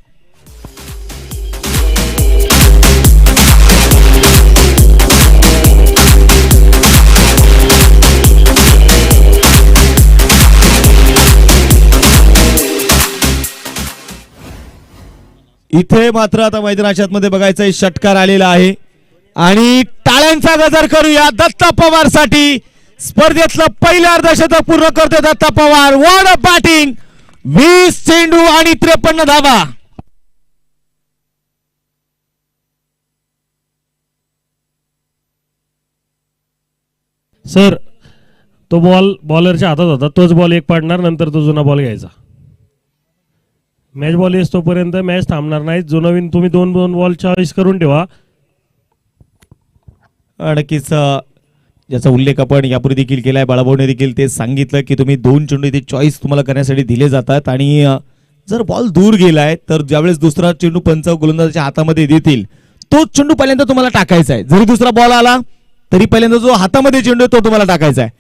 इथे मात्र आता मैदानाच्या आतमध्ये बघायचं षटकार आलेला आहे आणि टाळ्यांचा गजर करूया दत्ता पवार साठी. स्पर्धेतलं पहिलं अर्धशतक पूर्ण करतोय Datta Pawar. What a batting. 20 चेंडू आणि 53 धावा. सर तो बॉल बॉलरच्या हातात होता, तोच बॉल एक पाडणार, नंतर तो जुना बॉल घ्यायचा. मॅच बॉल येस तोपर्यंत मॅच थांबणार नाही. जो नवीन तुम्ही दोन बॉल चॉईस करून ठेवा. नक्कीच ज्याचा उल्लेख आपण यापूर्वी देखील केलाय, बाळाभाऊने देखील ते सांगितलं की तुम्ही 2 चेंडू इथे चॉईस तुम्हाला करण्यासाठी दिले जातात आणि जर बॉल दूर गेलाय तर ज्यावेळेस दुसरा चेंडू पंच गोलंदाजाच्या हातामध्ये देतील तोच चेंडू पहिल्यांदा तुम्हाला टाकायचा आहे. जरी दुसरा बॉल आला तरी पहिल्यांदा जो हातामध्ये चेंडू आहे तो तुम्हाला टाकायचा आहे.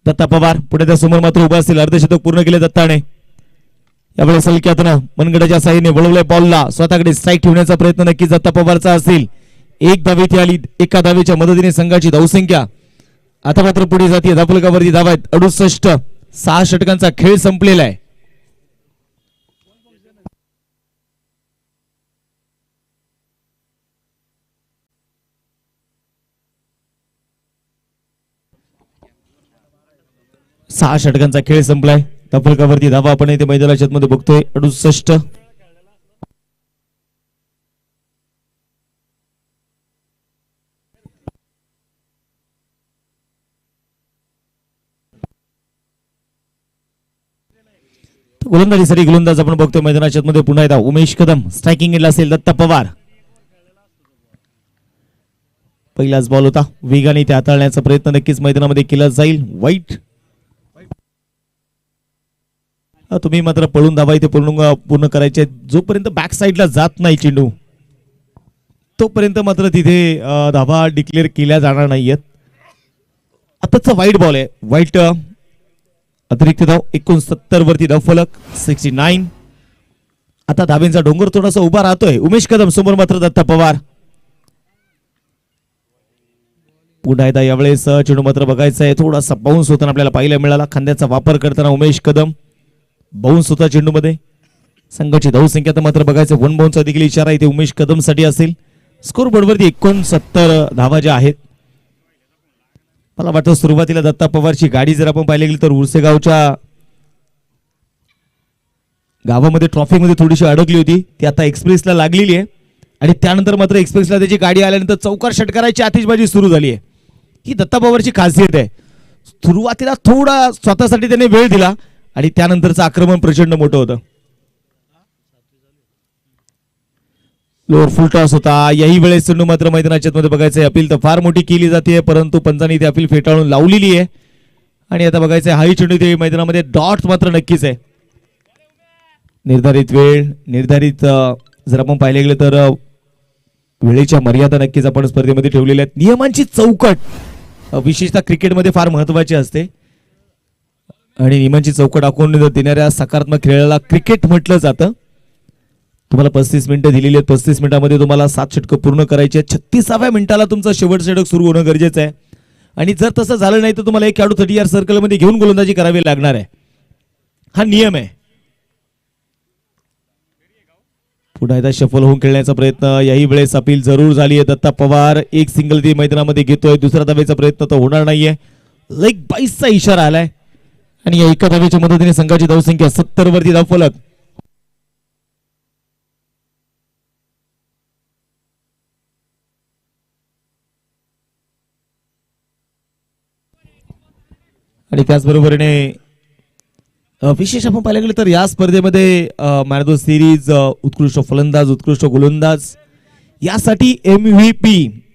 दत्ता पवार पुढे त्या समोर मात्र उभा असतील. अर्धशतक पूर्ण केले दत्ताने. यावेळेस हलक्यातनं मनगडाच्या साहाय्याने वळवलंय बॉलला. स्वतःकडे स्ट्राईक ठेवण्याचा प्रयत्न नक्कीच दत्ता पवारचा असेल. एक धावेची आली. एका धावेच्या मदतीने संघाची धावसंख्या आता मात्र पुढे जाते. धावफलकावरती धावा आहेत 68. 6 षटकांचा खेळ संपलेला आहे. सहा षटकांचा खेळ संपलाय. धावफलकावरती धावा आपण इथे मैदानाच्या मध्ये बघतोय 68. गोलंदाजीसाठी गोलंदाज आपण बघतोय मैदानाच्या मध्ये पुन्हा एकदा उमेश कदम. स्ट्रायकिंग एंडला असेल दत्ता पवार. पहिलाच बॉल होता. वेगाने ते हाताळण्याचा प्रयत्न नक्कीच मैदानामध्ये केला जाईल. वाईट. तुम्ही मात्र पळून धावा इथे पूर्ण करायचे. जोपर्यंत बॅक साईडला जात नाही चेंडू तोपर्यंत मात्र तिथे धावा डिक्लेअर केल्या जाणार नाहीयेत. आताचा वाईट बॉल आहे. वाईट. अतिरिक्त धाव 69 वरती धाव फलक 69. आता धाब्यांचा डोंगर थोडासा उभा राहतोय. उमेश कदम समोर मात्र दत्ता पवार. पुन्हा एकदा यावेळेस चेंडू मात्र बघायचा आहे. थोडासा बाउन्स होताना आपल्याला पाहायला मिळाला. खांद्याचा वापर करताना उमेश कदम. बाउन्स होता चेंडू मध्ये. संघाची धावसंख्या तर मात्र बघायचं 1 बाउन्सचा देखील इशारा इथे उमेश कदम साठी असेल. स्कोर बोर्डवरती 69 धावा ज्या आहेत. मला वाटतं सुरुवातीला दत्ता पवारची गाडी जर आपण पाहिली गेली तर उरसेगावच्या गावामध्ये ट्रॉफीमध्ये थोडीशी अडकली होती. ती आता एक्सप्रेसला लागलेली आहे आणि त्यानंतर मात्र एक्सप्रेसला त्याची गाडी आल्यानंतर चौकार षटकाराची आतिषबाजी सुरू झाली आहे. ही दत्ता पवारची खासियत आहे. सुरुवातीला थोडा स्वतःसाठी त्याने वेळ दिला आणि त्यानंतरचं आक्रमण प्रचंड मोठं होतं. लोअर फुल टॉस होता. याही वेळेस चेंडू मात्र मैदानाच्या मध्ये बघायचंय. अपील तर फार मोठी केली जाते परंतु पंचांनी ती अपील फेटाळून लावलेली आहे आणि आता बघायचंय हाही चेंडू ते मैदानामध्ये डॉट मात्र नक्कीच आहे. निर्धारित वेळ निर्धारित जर आपण पाहिले गेलं तर वेळेच्या मर्यादा नक्कीच आपण स्पर्धेमध्ये ठेवलेल्या आहेत. नियमांची चौकट विशेषतः क्रिकेटमध्ये फार महत्वाची असते आणि नियमांची चौकट आखून देणाऱ्या सकारात्मक खेळाला क्रिकेट म्हटलं जातं. तुम्हाला 35 मिनिटं दिलेली आहेत. 35 मिनिटांमध्ये तुम्हाला 7 षटकं पूर्ण करायची आहेत. 36व्या मिनिटाला तुमचं शेवटचं षटक सुरू होणं गरजेचं आहे आणि जर तसं झालं नाही तर तुम्हाला एक खेळाडू 30 यार्ड सर्कलमध्ये घेऊन गोलंदाजी करावी लागणार आहे. हा नियम आहे. पुन्हा एकदा शफल होऊन खेळण्याचा प्रयत्न. याही वेळेस अपील जरूर झाली आहे. दत्ता पवार एक सिंगल ती मैदानामध्ये घेतोय. दुसऱ्या धावेचा प्रयत्न तर होणार नाहीये. लेग बाईसचा इशारा आलाय आणि या एका धावेच्या मदतीने संघाची धावसंख्या 70 वरती धाव फलक. आणि त्याचबरोबरीने विशेष आपण पाहायला गेलं तर या स्पर्धेमध्ये मॅन ऑफ द सिरीज, उत्कृष्ट फलंदाज, उत्कृष्ट गोलंदाज यासाठी MVP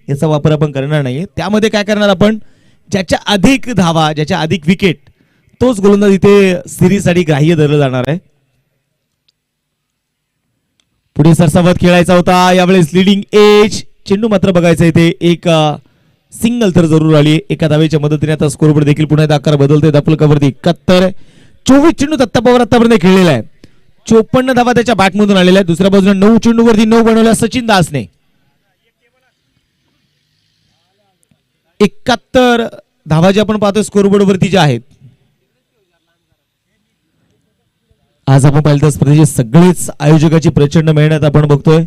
याचा वापर आपण करणार नाहीये. त्यामध्ये काय करणार आपण, ज्याच्या अधिक धावा, ज्याच्या अधिक विकेट तोच गोलंदाज इथे सिरीज साठी ग्राह्य धरला जाणार आहे. पुढे सरसावत खेळायचा होता. यावेळेस लिडिंग एज चेंडू मात्र बघायचा इथे एक सिंगल तर जरूर आली. एका धावेच्या मदतीने आता स्कोरबोर्ड देखील पुन्हा एकदा आकार बदलते. दापलकावरती 71. 24 चेंडू दत्ता पवार आतापर्यंत खेळलेला आहे. 54 धावा त्याच्या बॅटमधून आलेल्या आहेत. दुसऱ्या बाजूने 9 चेंडूवरती 9 बनवल्या सचिन दासने. 71 धावा जे आपण पाहतोय स्कोरबोर्ड वरती ज्या आहेत. आज आपण पाहिलं तर स्पर्धेचे सगळेच आयोजकाची प्रचंड मेहनत आपण बघतोय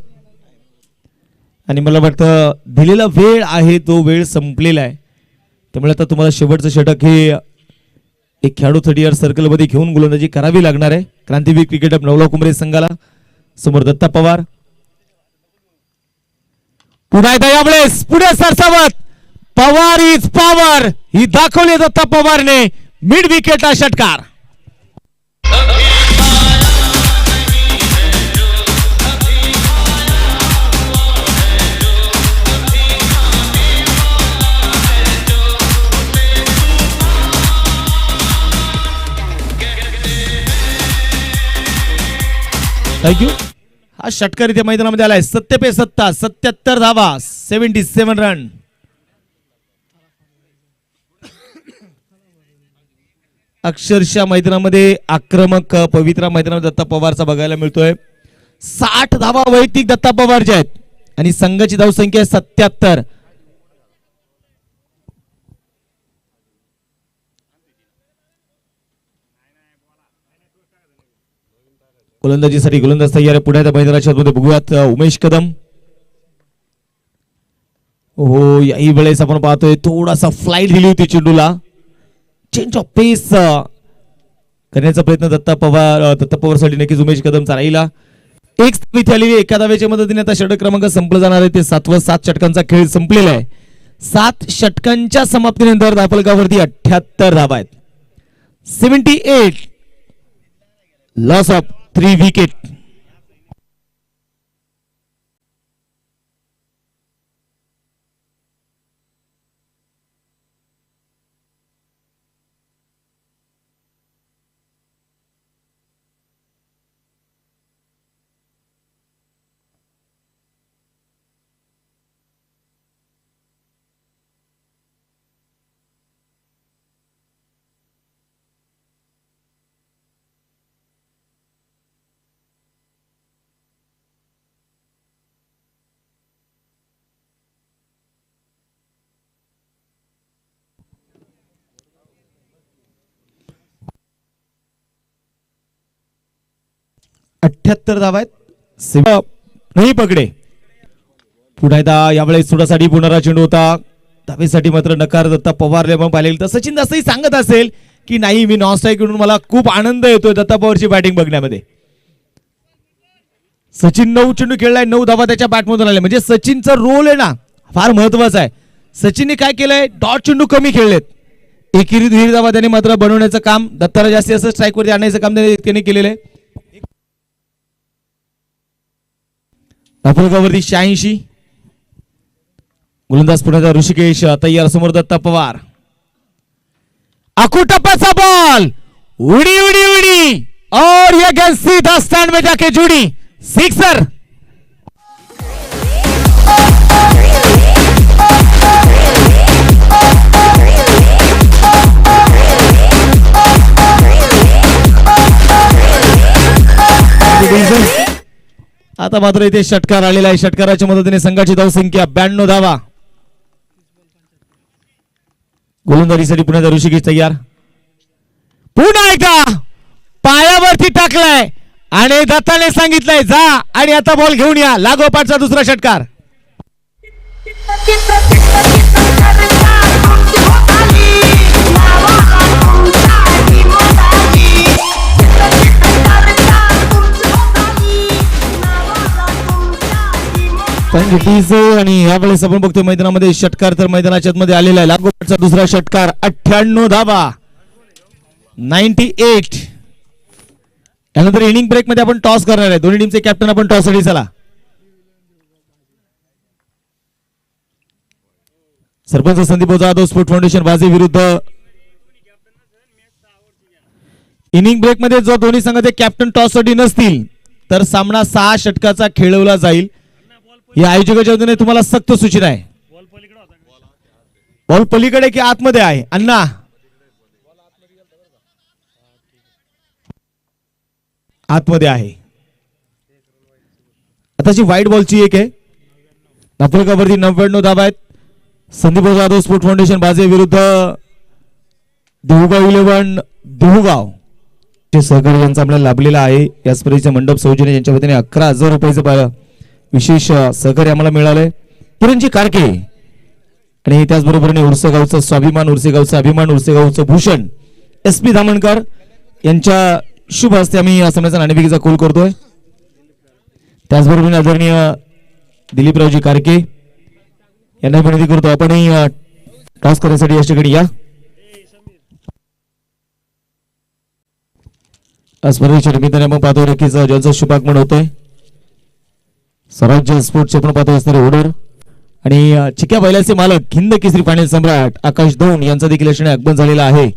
आणि मला वाटतं दिलेला वेळ आहे तो वेळ संपलेला आहे. त्यामुळे आता तुम्हाला शेवटचं षटक हे एक खेळाडू 30 यार्ड सर्कलमध्ये घेऊन गोलंदाजी करावी लागणार आहे. क्रांतिवीर क्रिकेटर नवला कुंभरे संघाला. समोर दत्ता पवार. पुन्हा एकदा यावेळेस पुढे सरसावत. पवार इज पॉवर ही दाखवली दत्ता पवारने. मिड विकेटला षटकार. थँक्यू. हा षटकार इथे मैदानामध्ये आलाय. 77 77 धावा 77 रन. अक्षरशः मैदानामध्ये आक्रमक पवित्रा मैदानामध्ये दत्ता पवारचा बघायला मिळतोय. 60 धावा वैयक्तिक दत्ता पवारच्या आहेत आणि संघाची धावसंख्या 77. गोलंदाजीसाठी गोलंदाज तयार आहे. पुण्याच्या मैदानाच्या आतमध्ये बघूयात उमेश कदम. हो याही वेळेस आपण पाहतोय थोडासा फ्लाईट दिली होती चेंडूला. चेंज ऑफ पेस करण्याचा प्रयत्न दत्ता पवारसाठी नक्कीच उमेश कदमचा राहिला. एक इथे आलेली एका धावेच्या मदतीने आता षटक क्रमांक संपलं जाणार आहे. ते 7 षटकांचा खेळ संपलेला आहे. 7 षटकांच्या समाप्तीनंतर दापलकावरती 78 धावा आहेत. 78 लॉस ऑफ 3 विकेट. अठ्ठ्याहत्तर धावा आहेत. नाही पकडे. पुन्हा एकदा यावेळेस थोडासाठी पुनरा चेंडू होता. धावेसाठी मात्र नकार दत्ता पवारने पण पाहिले. तर सचिन दासही सांगत असेल की नाही मी नॉन स्ट्राईक करून मला खूप आनंद येतोय दत्ता पवारची बॅटिंग बघण्यामध्ये. सचिन 9 चेंडू खेळलाय. 9 धावा त्याच्या बॅटमधून आले. म्हणजे सचिनचा रोल आहे ना फार महत्वाचा आहे. सचिनने काय केलंय डॉट चेंडू कमी खेळलेत. एकेरी 2 धावा त्याने मात्र बनवण्याचं काम दत्ताला जास्तीत जास्त स्ट्राईक वरती आणण्याचं काम त्याने केलेलं आहे. दापलकावरती 86. गोलंदाज पुण्याचा ऋषिकेश तयार. समोर दत्ता पवार. आकुटप्पाचा बॉल उडी उडी उडी और ये गेंद सीधा स्टैंड में जाके जुड़ी. सिक्सर. आता मात्र इथे षटकार आलेला आहे. षटकाराच्या मदतीने संघाची धावसंख्या 92 धावा. गोलंदाजीसाठी पुण्याचा ऋषिकेश तयार. पुन्हा एकदा पायावरती टाकलाय आणि दत्ताने सांगितलंय जा आणि आता बॉल घेऊन या. लागोपाठचा दुसरा षटकार. आणि यावेळेस आपण बघतोय मैदानामध्ये षटकार तर मैदानाच्या मध्ये आलेला आहे. लागोपाठचा दुसरा षटकार. 98 धावा 98. यानंतर इनिंग ब्रेक मध्ये आपण टॉस करणार आहे. दोन्ही टीमचे कॅप्टन आपण टॉस साठी. चला सरपंच संदीप जाधव स्पोर्ट फाउंडेशन वाजे विरुद्ध. इनिंग ब्रेक मध्ये जर दोन्ही संघाचे कॅप्टन टॉस साठी नसतील तर सामना 6 षटकाचा खेळवला जाईल. या आयोजकाच्या वतीने तुम्हाला सक्त सूचना आहे. बॉल पलीकडे की आतमध्ये आहे अण्णा? आतमध्ये आहे. आताची व्हाईट बॉलची एक आहे. नाफलकावरती 99 धावा आहेत. संदीप जाधव स्पोर्ट फाउंडेशन बाजे विरुद्ध देहुगाव 11 देहुगाव चे सहकारी यांचा आपल्याला लाभलेला आहे. या स्पर्धेचे मंडप सौजन्य यांच्या वतीने 11,000 रुपयाचं विशेष सहकार्य आम्हाला मिळालंय. किरणजी कारके आणि त्याचबरोबरीने उर्सेगावचं स्वाभिमान, उर्सेगावचं अभिमान, उर्सेगावचं भूषण एस पी धामणकर यांच्या शुभ हस्ते आम्ही या सामन्याचा नाणेफेकीचा कौल करतोय. त्याचबरोबर आदरणीय दिलीपरावजी कारके यांना विनंती करतो आपणही टॉस करण्यासाठी या ठिकाणी या. स्पर्धेच्या निमित्ताने आपण पाहतो नक्कीच ज्यांचा शुभागमन होतोय. स्वराज्य स्पोर्ट्सचे आपण पाहतो असणारे ओडर आणि चिक्या बैलाचे मालक हिंद केसरी फायनल सम्राट आकाश दौंड यांचा देखील असणे आगमन झालेला आहे.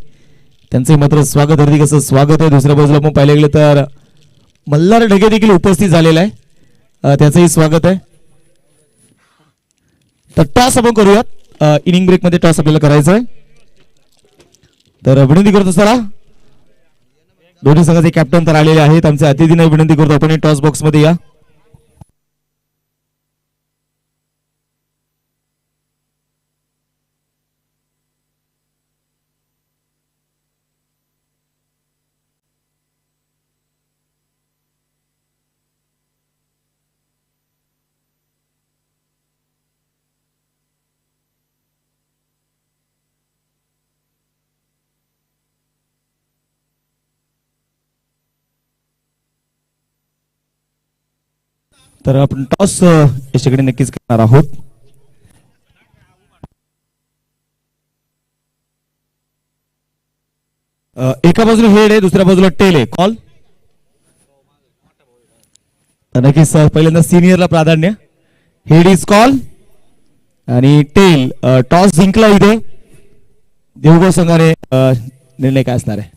त्यांचे मात्र स्वागत, हार्दिक असं स्वागत आहे. दुसऱ्या बाजूला आपण पाहिलं गेलं तर मल्हार ढगे देखील उपस्थित झालेला आहे, त्याचंही स्वागत आहे. तर टॉस आपण करूयात. इनिंग ब्रेक मध्ये टॉस आपल्याला करायचा आहे. तर विनंती करतो चला, दोन्ही संघाचे कॅप्टन तर आलेले आहेत. आमचे अतिथींना विनंती करतो आपण टॉस बॉक्स मध्ये या. तर आपण टॉस याच्याकडे नक्कीच करणार आहोत. एका बाजूला हेड आहे, दुसऱ्या बाजूला टेल आहे. कॉल नक्कीच पहिल्यांदा सिनियरला प्राधान्य. हेड इज कॉल आणि टेल टॉस जिंकला इथे. देवगाव संघाने निर्णय काय असणार आहे?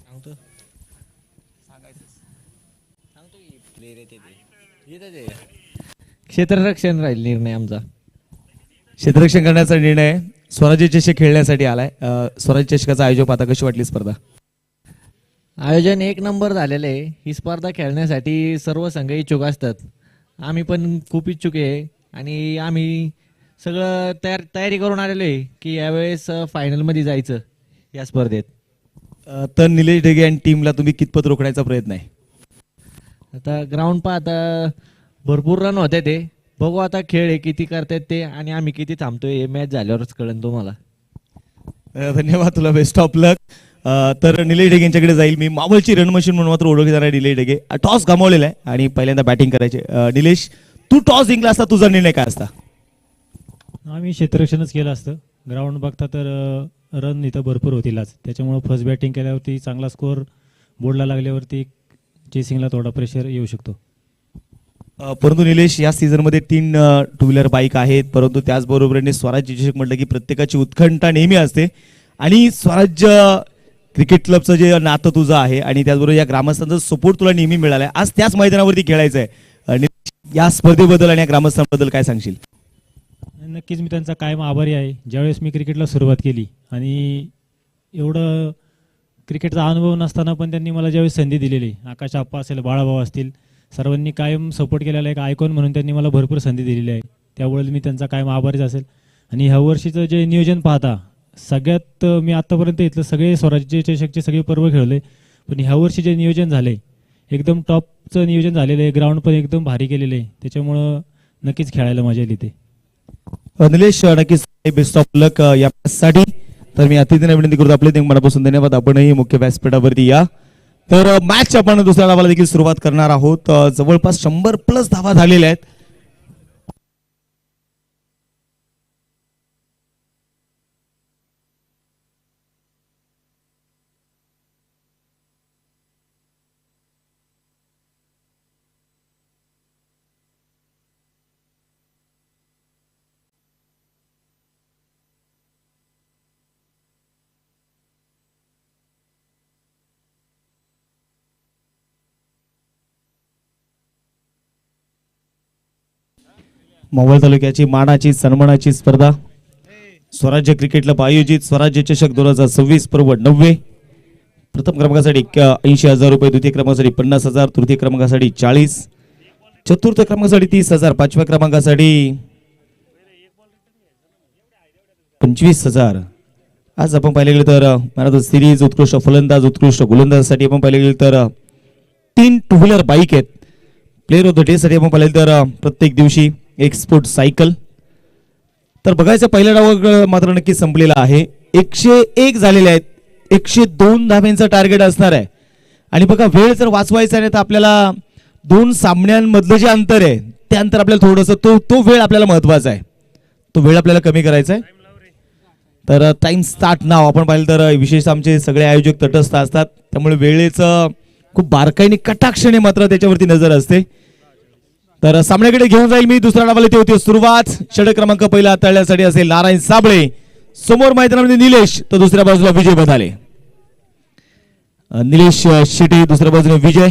क्षेत्ररक्षण राहील निर्णय आमचा. क्षेत्ररक्षण करण्याचा निर्णय स्वराज्य चषक खेळण्यासाठी आलाय. स्वराज्य चषकाचं आयोजक आता कशी वाटली स्पर्धा? आयोजन एक नंबर झालेलं आहे. ही स्पर्धा खेळण्यासाठी सर्व संघ इच्छुक असतात. आम्ही पण खूप इच्छुक आहे आणि आम्ही सगळं तयारी करून आलेलो आहे की यावेळेस फायनलमध्ये जायचं या स्पर्धेत. तर निलेश ढगे आणि टीमला तुम्ही कितपत रोखण्याचा प्रयत्न आहे? आता ग्राउंड पाहता भरपूर रन होते ते. बघू आता खेळ आहे किती करतायत ते आणि आम्ही किती थांबतोय हे मॅच झाल्यावरच कळेल तुम्हाला. धन्यवाद, तुला बेस्ट ऑफ लक. तर निलेश ढगे यांच्याकडे जाईल मी. मावळची रण मशीन म्हणून मात्र ओळखली जाणार निलेश ढगे. टॉस गमावलेला आहे आणि पहिल्यांदा बॅटिंग करायचे. निलेश, तू टॉस जिंकला असता, तुझा निर्णय काय असता? आम्ही क्षेत्ररक्षणच केलं असतं. ग्राउंड बघता तर रन इथं भरपूर होतीलच, त्याच्यामुळे फर्स्ट बॅटिंग केल्यावरती चांगला स्कोअर बोर्डला लागल्यावरती चेसिंगला थोडा प्रेशर येऊ शकतो. परंतु निलेश, या सीझनमध्ये 3 टू व्हीलर बाईक आहेत, परंतु त्याचबरोबरीने स्वराज्य चषक म्हटलं की प्रत्येकाची उत्कंठा नेहमी असते आणि स्वराज्य क्रिकेट क्लबचं जे नातं तुझं आहे आणि त्याचबरोबर या ग्रामस्थांचा सपोर्ट तुला नेहमी मिळाला आहे. आज त्याच मैदानावरती खेळायचं आहे. या स्पर्धेबद्दल आणि या ग्रामस्थांबद्दल काय सांगशील? नक्कीच मी त्यांचा कायम आभारी आहे. ज्यावेळेस मी क्रिकेटला सुरुवात केली आणि एवढं क्रिकेटचा अनुभव नसताना पण त्यांनी मला ज्यावेळेस संधी दिलेली, आकाश आप्पा असेल, बाळाभाऊ असतील, सर्वांनी कायम सपोर्ट केलेला आहे. एक आयकॉन म्हणून त्यांनी मला भरपूर संधी दिलेली आहे. त्यामुळे मी त्यांचा कायम आभारीच असेल. आणि ह्या वर्षीचं जे नियोजन पाहता, सगळ्यात मी आत्तापर्यंत इथलं सगळे स्वराज्य चषकचे सगळे पर्व खेळले, पण ह्या वर्षी जे नियोजन झाले एकदम टॉपचं नियोजन झालेलं आहे. ग्राउंड पण एकदम भारी केलेलं आहे, त्याच्यामुळं नक्कीच खेळायला मजा येईल इथे. निलेश, नक्कीच बेस्ट ऑफ लक या साठी. तर मी अतिथींना विनंती करतो आपले मनापासून धन्यवाद. आपणही मुख्य व्यासपीठावरती या. तर मॅच आपण दुसऱ्या डावाला देखील सुरुवात करणार आहोत. जवळपास 100+ धावा झालेल्या आहेत. मोहोळ तालुक्याची मानाची सन्मानाची स्पर्धा स्वराज्य क्रिकेट क्लब आयोजित स्वराज्य चषक 2026 पर्व 90. प्रथम क्रमांकासाठी 80,000 रुपये, द्वितीय क्रमांकासाठी 50,000, तृतीय क्रमांकासाठी 40, चतुर्थ क्रमांकासाठी 30,000, पाचव्या क्रमांकासाठी 25,000. आज आपण पाहिले गेले तर मॅन ऑफ द सिरीज, उत्कृष्ट फलंदाज, उत्कृष्ट गोलंदाजासाठी आपण पाहिले गेले तर 3 टू व्हीलर बाईक आहेत. प्लेअर ऑफ द डे साठी आपण पाहिले तर प्रत्येक दिवशी एक स्पोर्ट सायकल. तर बघायचं पहिला डाव मात्र नक्की संपलेला आहे. 101 झालेले आहेत. 102 धाब्यांचं टार्गेट असणार आहे. आणि बघा वेळ जर वाचवायचा आहे तर आपल्याला 2 सामन्यांमधलं जे अंतर आहे ते अंतर आपल्याला थोडंसं तो वेळ आपल्याला महत्वाचा आहे. तो वेळ आपल्याला कमी करायचा आहे. तर टाइम स्टार्ट नाव आपण पाहिलं तर विशेष आमचे सगळे आयोजक तटस्थ असतात, त्यामुळे वेळेचं खूप बारकाईने कटाक्षाने मात्र त्याच्यावरती नजर असते. तर सामन्याकडे घेऊन जाईल मी. दुसऱ्या डावाला ते होती सुरुवात. षटक क्रमांक पहिला हाताळण्यासाठी असेल नारायण साबळे, समोर मैदानामध्ये निलेश, तर दुसऱ्या बाजूला विजय बधाले. निलेश शेटे दुसऱ्या बाजूने विजय.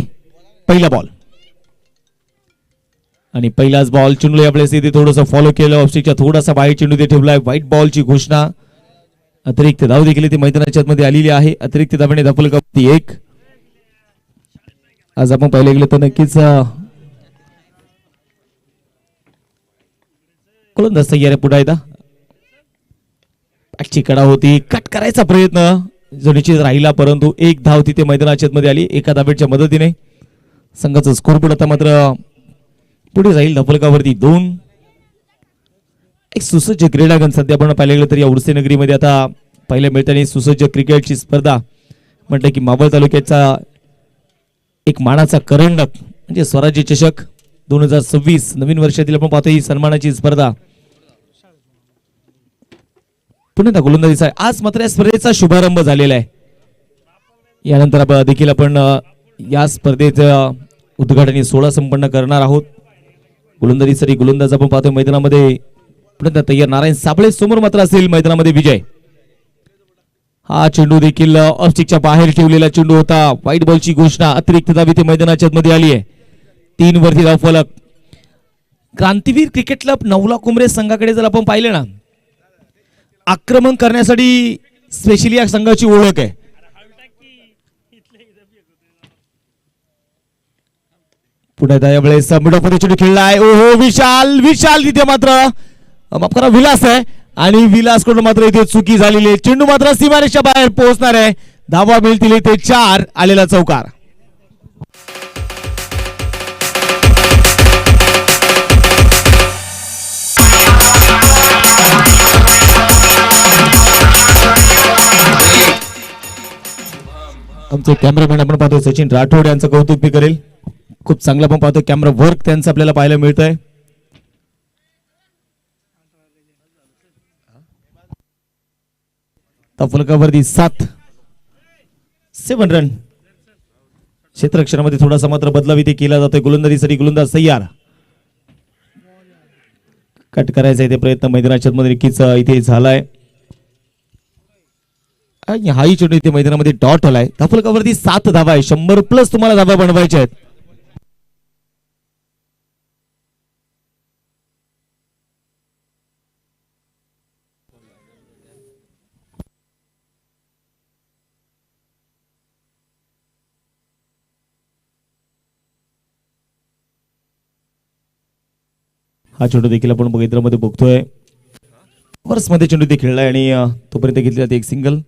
पहिला बॉल आणि पहिलाच बॉल चेंडूला आपल्याला इथे थोडंसं फॉलो केलं. ऑफस्टिकच्या थोडासा बाहेर चेंडू ते ठेवलाय. व्हाईट बॉलची घोषणा. अतिरिक्त धाव देखील ती मैदानाच्या मध्ये आलेली आहे. अतिरिक्त धावाने धापलकावरती 1. आज आपण पाहिलं गेलं तर नक्कीच गोलंदाज तयार आहे. पुन्हा एकदा बॅटची कडा होती, कट करायचा प्रयत्न जो निश्चित राहिला, परंतु 1 धाव तिथे मैदानाच्या मध्ये आली एका धावेच्या मदतीने. संघाचं स्कोरबोर्ड आता मात्र पुढे जाईल. धपलकावरती 2. एक सुसज्ज क्रीडांगण सध्या आपण पाहिलं गेलं तर या उर्से नगरीमध्ये आता पाहायला मिळताना सुसज्ज क्रिकेटची स्पर्धा म्हटलं की मावळ तालुक्याचा एक मानाचा करंडक म्हणजे स्वराज्य चषक 2026 नवीन वर्षातील आपण पाहतो ही सन्मानाची स्पर्धा. पुन्हा गोलंदाजीचा आज मात्र या स्पर्धेचा शुभारंभ झालेला आहे. यानंतर देखील आपण या स्पर्धेचं उद्घाटनी सोहळा संपन्न करणार आहोत. गोलंदाजीसाठी गोलंदाज आपण पाहतोय मैदानामध्ये पुन्हा तयार नारायण साबळे, समोर मात्र असेल मैदानामध्ये विजय. हा चेंडू देखील ऑफस्टिकच्या बाहेर ठेवलेला चेंडू होता. व्हाईट बॉलची घोषणा. अतिरिक्त धाव इथे मैदानाच्या मध्ये आली आहे. 3 वरती धाव फलक. क्रांतीवीर क्रिकेट क्लब नवला कुंभरे संघाकडे जर आपण पाहिले ना, आक्रमण करण्यासाठी स्पेशली या संघाची ओळख आहे. पुढे त्यावेळेस मिड ऑफ द चेंडू खेळला आहे. ओहो विशाल तिथे मात्र माफ करा विलास आहे आणि विलास कडून मात्र इथे चुकी झालेली आहे. चेंडू मात्र सीमारेषेच्या बाहेर पोहोचणार आहे. धावा मिळतील इथे 4. आलेला चौकार. आमचे कॅमेरामॅन आपण पाहतो सचिन राठोड यांचं कौतुक मी करेल. खूप चांगलं आपण पाहतो कॅमेरा वर्क त्यांचं आपल्याला पाहायला मिळतंय. फलकावरती 7 रन. क्षेत्ररक्षणामध्ये थोडासा मात्र बदलाव इथे केला जातोय. गोलंदाजीसाठी गोलंदाज तयार. कट करायचा इथे प्रयत्न मैदानाच्या मध्ये नक्कीच इथे झालाय. हाही चेंडू इथे मैदानामध्ये डॉट आलाय. फलकावरती 7 धावा आहे. 100+ तुम्हाला धावा बनवायच्या आहेत. हा चेंडू देखील आपण बघितल्यामध्ये बघतोय. वर्स मध्ये चेंडू ते खेळलाय आणि तोपर्यंत घेतली जाते एक सिंगल.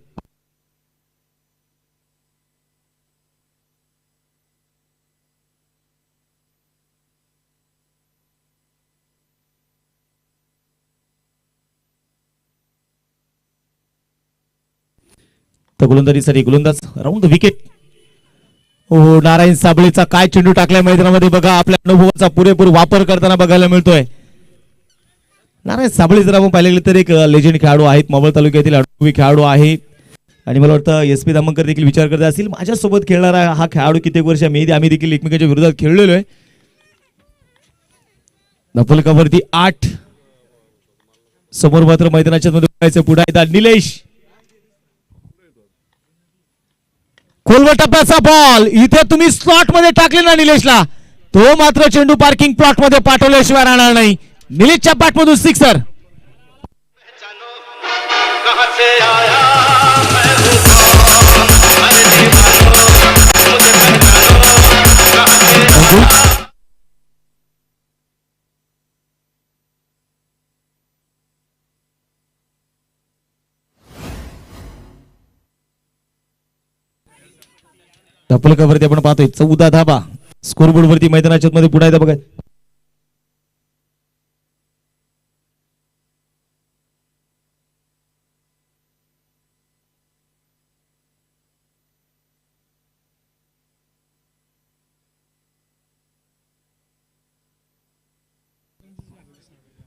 तर गोलंदाजीसाठी गोलंदाज राऊंड द विकेट. हो नारायण साबळेचा काय चेंडू टाकलाय मैदानामध्ये बघा. आपल्या अनुभवाचा पुरेपूर वापर करताना बघायला मिळतोय. नारायण साबळे जर आपण पाहिले गेले तर एक लेजंड खेळाडू आहेत. मावळ तालुक्यातील अनुभवी खेळाडू आहेत आणि मला वाटतं SP दामनकर देखील विचार करत असतील माझ्यासोबत खेळणारा हा खेळाडू कित्येक वर्ष आम्ही देखील एकमेकांच्या विरोधात खेळलेलो आहे. नफलकावरती 8. समोर मात्र मैदानाच्या मध्ये पुढे येतात निलेश. खोलवर टप्प्याचा बॉल इथे तुम्ही स्लॉट मध्ये टाकले ना निलेशला, तो मात्र चेंडू पार्किंग प्लॉट मध्ये पाठवल्याशिवाय राहणार नाही. निलेशच्या पाठमधून 6. कहाँ से आया मैं हूँ कौन अरे दीवानो मुझे पहचानो कहाँ से आया धपलकावरती आपण पाहतोय 14 धाबा स्कोरबोर्ड वरती मैदानाच्या मध्ये पुढे आहे बघा.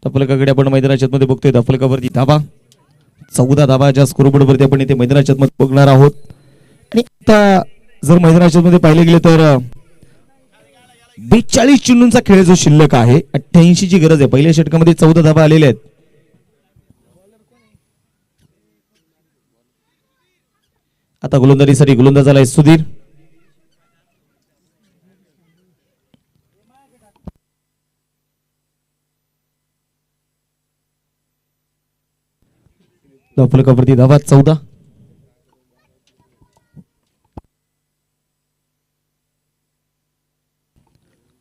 धपलकाकडे आपण मैदानाच्या मध्ये बघतोय. धपलकावरती धाबा 14 धाबाच्या स्कोरबोर्ड वरती आपण इथे मैदानाच्या मध्ये बघणार आहोत. आणि आता जर मैदानाच्या मध्ये पाहिले गेले तर 42 चेंडूंचा खेळ जो शिल्लक आहे 88 ची गरज आहे. पहिल्या षटकामध्ये 14 धाबा आलेले आहेत. आता गोलंदाजीसाठी गोलंदाज आलाय सुधीर. धपलकावरती धाबा 14.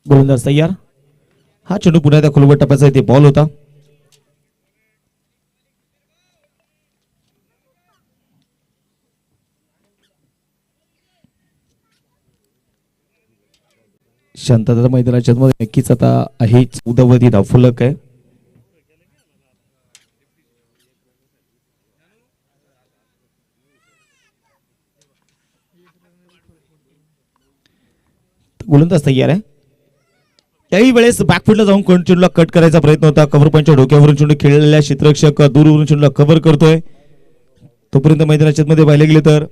गोलंदाज तयार. हा चेंडू पुन्हा त्या खोलवर टप्प्याचा इथे बॉल होता. शांतता मैदानाच्या मध्ये नक्कीच आता आहे 14 वरती धावफलक आहे. गोलंदाज तयार आहे. त्याही वेळेस बॅकफुटला जाऊन चेंडूला कट करायचा प्रयत्न होता. कव्हर पॉईंटच्या डोक्यावरून चेंडू खेळलेल्या क्षेत्ररक्षक दूरवरून चेंडूला कव्हर करतोय. तोपर्यंत मैदानाच्या मध्ये पाहिले गेले तर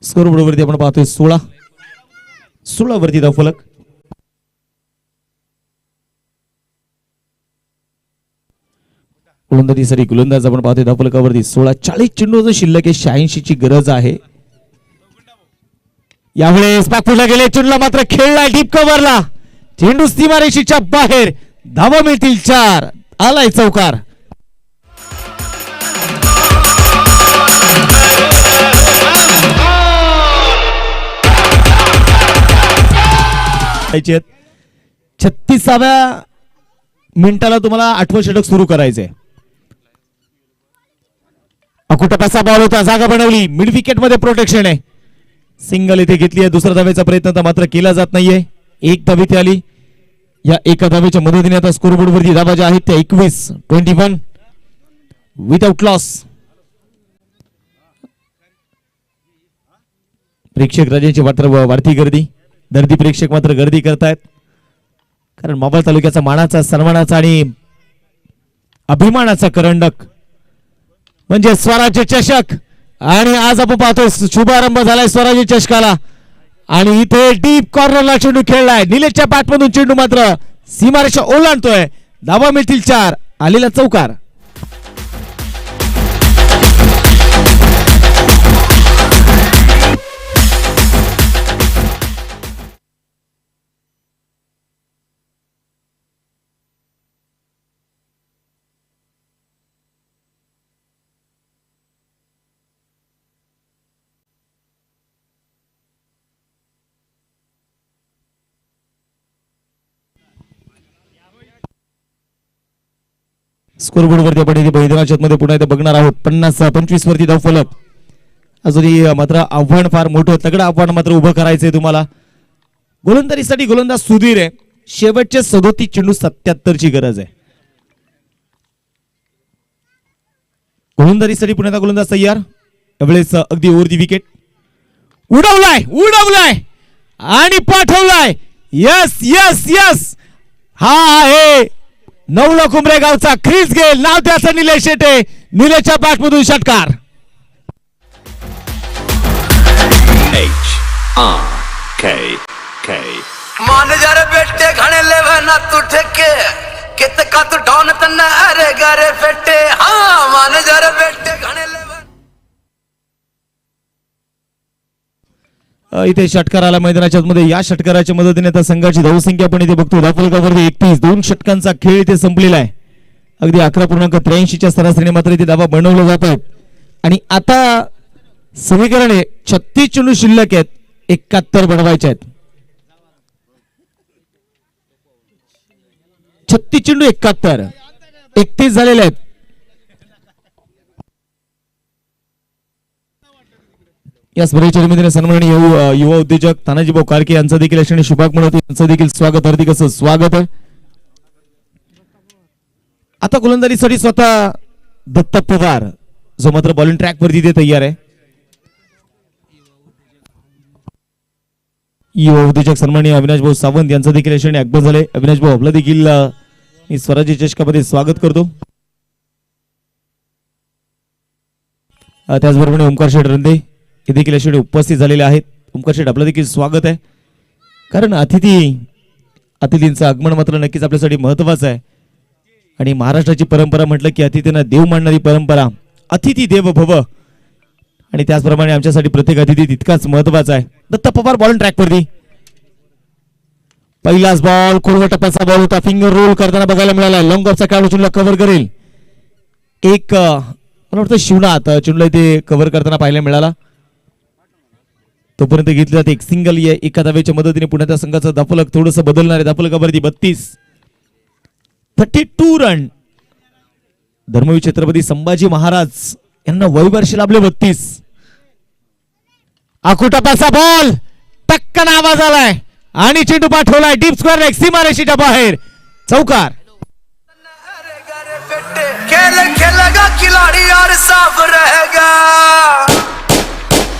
स्कोरबोर्ड वरती आपण पाहतोय 16 वरती धावफलक. गोलंदाजीसाठी गोलंदाज आपण पाहतोय धावफलकावरती 16. 40 चेंडू शिल्लक आहे. 86 ची गरज आहे. यावेळेस बॅकफुटला गेले. चेंडूला मात्र खेळला डीप कव्हरला. चेंडू सीमारेषेच्या बाहेर. धावा मिळतील 4. आलाय चौकार. आहेत 36व्या मिनिटाला तुम्हाला 8वं षटक सुरू करायचंय. अकुटा पैसा बॉल होता. जागा बनवली. मिड विकेट मध्ये प्रोटेक्शन आहे. सिंगल इथे घेतली आहे. दुसरा धावेचा प्रयत्न तर मात्र केला जात नाहीये. एक धाव इथे आली. या एका धावेच्या मदतीने आता स्कोरबोर्ड वरती धावा ज्या आहेत त्या 21 विदाउट लॉस. प्रेक्षक राजांची मात्र वाढती गर्दी. दर्दी प्रेक्षक मात्र गर्दी करतायत. कारण मावळ तालुक्याचा मानाचा सन्मानाचा आणि अभिमानाचा करंडक म्हणजे स्वराज्य चषक. आणि आज आपण पाहतोय शुभारंभ झालाय स्वराज्य चषकाला. आणि इथे डीप कॉर्नरला चेंडू खेळलाय. निलेशच्या बॅटमधून चेंडू मात्र सीमारेषा ओलांडतोय. धावा मिळतील 4. आलेला चौकार. स्कोरबोर्ड वरती आपण इथे मैदानाच्या मध्ये पुन्हा इथे बघणार आहोत. 50-25 वरती धावफलक. अजूनही मात्र आव्हान फार मोठं तगडं आव्हान मात्र उभं करायचंय तुम्हाला. गोलंदाजीसाठी गोलंदाज सुधीर आहे. शेवटचे 37 चेंडू 77 ची गरज आहे. गोलंदाजीसाठी पुन्हा गोलंदाज तयार. यावेळेस अगदी ओव्हर दी विकेट. उडवलाय आणि पाठवलाय. Yes yes yes. हा आहे 9 कुंभरे गावचा ख्रिस गेल. नाव त्याचं निलेश शेटे. निलेशच्या बॅटमधून षटकार. मान जा रे बेटे घणे लेवे ना तू ठेके कितका तू डॉन तन्ना अरे गरे फेटे हाँ मान जर बेटे घणे इथे षटकार आला मैदानाच्या मध्ये. या षटकाराच्या मदतीने आता संघाची धावसंख्या आपण इथे बघतो धावफलकावरती 31. 2 षटकांचा खेळ इथे संपलेला आहे. अगदी 11.83 सरासरीने मात्र इथे धावा बनवल्या जातात. आणि आता समीकरण 36 चेंडू शिल्लक आहेत, 71 बनवायचे आहेत. 36 चेंडू 71, 31 झालेले आहेत. या स्पर्धेच्या निमित्ताने सन्माननीय युवा उद्योजक तानाजीभाऊ कारके यांचं देखील आणि शुभाग मनोते यांचं देखील स्वागत, हार्दिक असं स्वागत आहे. आता गोलंदाजीसाठी स्वतः दत्त पवार जो मात्र बॉलिंग ट्रॅक वरती ते तयार आहे. युवा उद्योजक सन्माननीय अविनाश भाऊ सावंत यांचं देखील यशाने अकबर झाले. अविनाश भाऊ आपलं देखील मी स्वराज्य चषकामध्ये स्वागत करतो. त्याचबरोबर ओमकार शेठ रंदे हे देखील यशाने उपस्थित झालेले आहेत. ओमकार शेठ आपलं देखील स्वागत आहे. कारण अतिथींचं आगमन मात्र नक्कीच आपल्यासाठी महत्वाचं आहे. आणि महाराष्ट्राची परंपरा म्हटलं की अतिथींना देव मानणारी परंपरा, अतिथी देव भव, आणि त्याचप्रमाणे आमच्यासाठी प्रत्येक अतिथी तितकाच महत्वाचा आहे. दत्त पवार बॉलिंग ट्रॅक वरती. पहिलाच बॉल कोलवा टप्प्याचा बॉल होता, फिंगर रोल करताना बघायला मिळाला. लॉंग ऑफचा खेळाडू चेंडूला कव्हर करेल. एक मला वाटतं शिवनाथ चेंडूला इथे कव्हर करताना पाहायला मिळाला. तोपर्यंत घेतले जाते एक सिंगल. एका धावेच्या मदतीने पुण्याच्या संघाचा धाफलक थोडंसं बदलणार आहे. धाफलकावरती 32 रन. धर्मवीर छत्रपती संभाजी महाराज यांना वैवर्षी लाभले 32. आकुटापाचा बॉल टक्कन आवाज आलाय आणि चेंडू पाठवलाय डीप स्क्वेअर लेग सीमारेषेच्या बाहेर. चौकार. खेल खेलेगा खिलाड़ी और साफ रहेगा.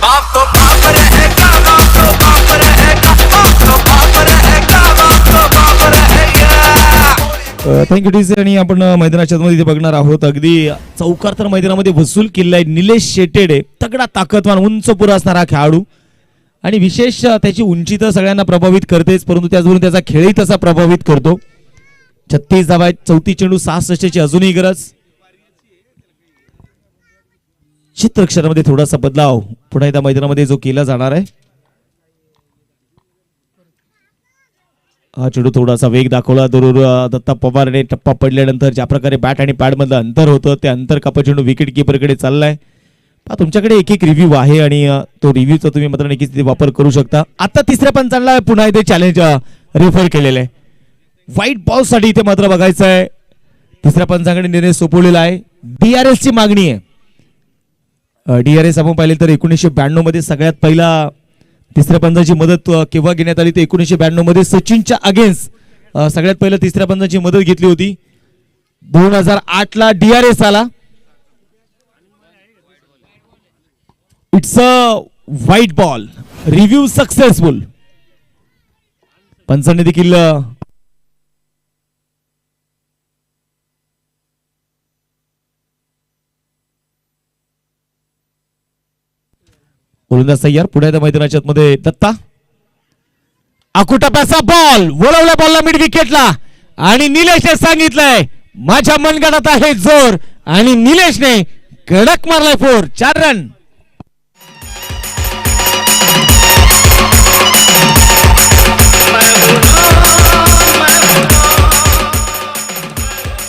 बाप तो बाप रहेगा, बाप तो बाप रहेगा, बाप तो बाप रहेगा, बाप तो बाप रहेगा. Thank you TC. आणि आपण मैदानाच्या मध्ये बघणार आहोत अगदी चौकार तर मैदानामध्ये वसूल केला आहे. निलेश शेटेडे तगडा ताकदवान उंच पुरा असणारा खेळाडू, आणि विशेष त्याची उंची तर सगळ्यांना प्रभावित करतेच, परंतु त्याचबरोबर त्याचा खेळही तसा प्रभावित करतो. 36 धावा, 34 चेंडू, 66 ची अजूनही गरज. चित्रक्षरामध्ये थोडासा बदलाव पुन्हा एकदा मैदानामध्ये जो केला जाणार आहे. हा चेंडू थोडासा वेग दाखवला दत्ता पवारने. टप्पा पडल्यानंतर ज्या प्रकारे बॅट आणि पॅड मधलं अंतर होतं ते अंतर कापत चेंडू विकेट किपरकडे चाललाय. तुमच्याकडे एक रिव्ह्यू आहे आणि तो रिव्ह्यूचा तुम्ही मात्र नक्कीच वापर करू शकता. आता तिसऱ्या पंचांना पुन्हा इथे चॅलेंज रेफर केलेलं आहे. व्हाईट बॉल साठी इथे मात्र बघायचं आहे. तिसऱ्या पंचांकडे निर्णय सोपवलेला आहे. DRS ची मागणी आहे. DRS आपण पाहिले तर 1992 मध्ये सगळ्यात पहिला तिसऱ्या पंचाची मदत केव्हा घेण्यात आली, तर 1992 मध्ये सचिनच्या अगेन्स्ट सगळ्यात पहिला तिसऱ्या पंचाची मदत घेतली होती. 2008 ला DRS आला. It's a white ball. Review successful. पंचांनी देखील गोलंदाज तयार. पुढे मैदानाच्या मध्ये दत्ता. आकुटापाचा बॉल वळवला बॉलला मिड विकेटला, आणि निलेशने सांगितलंय माझ्या मनगटात आहे जोर, आणि निलेशने कडक मारलाय 4 रन.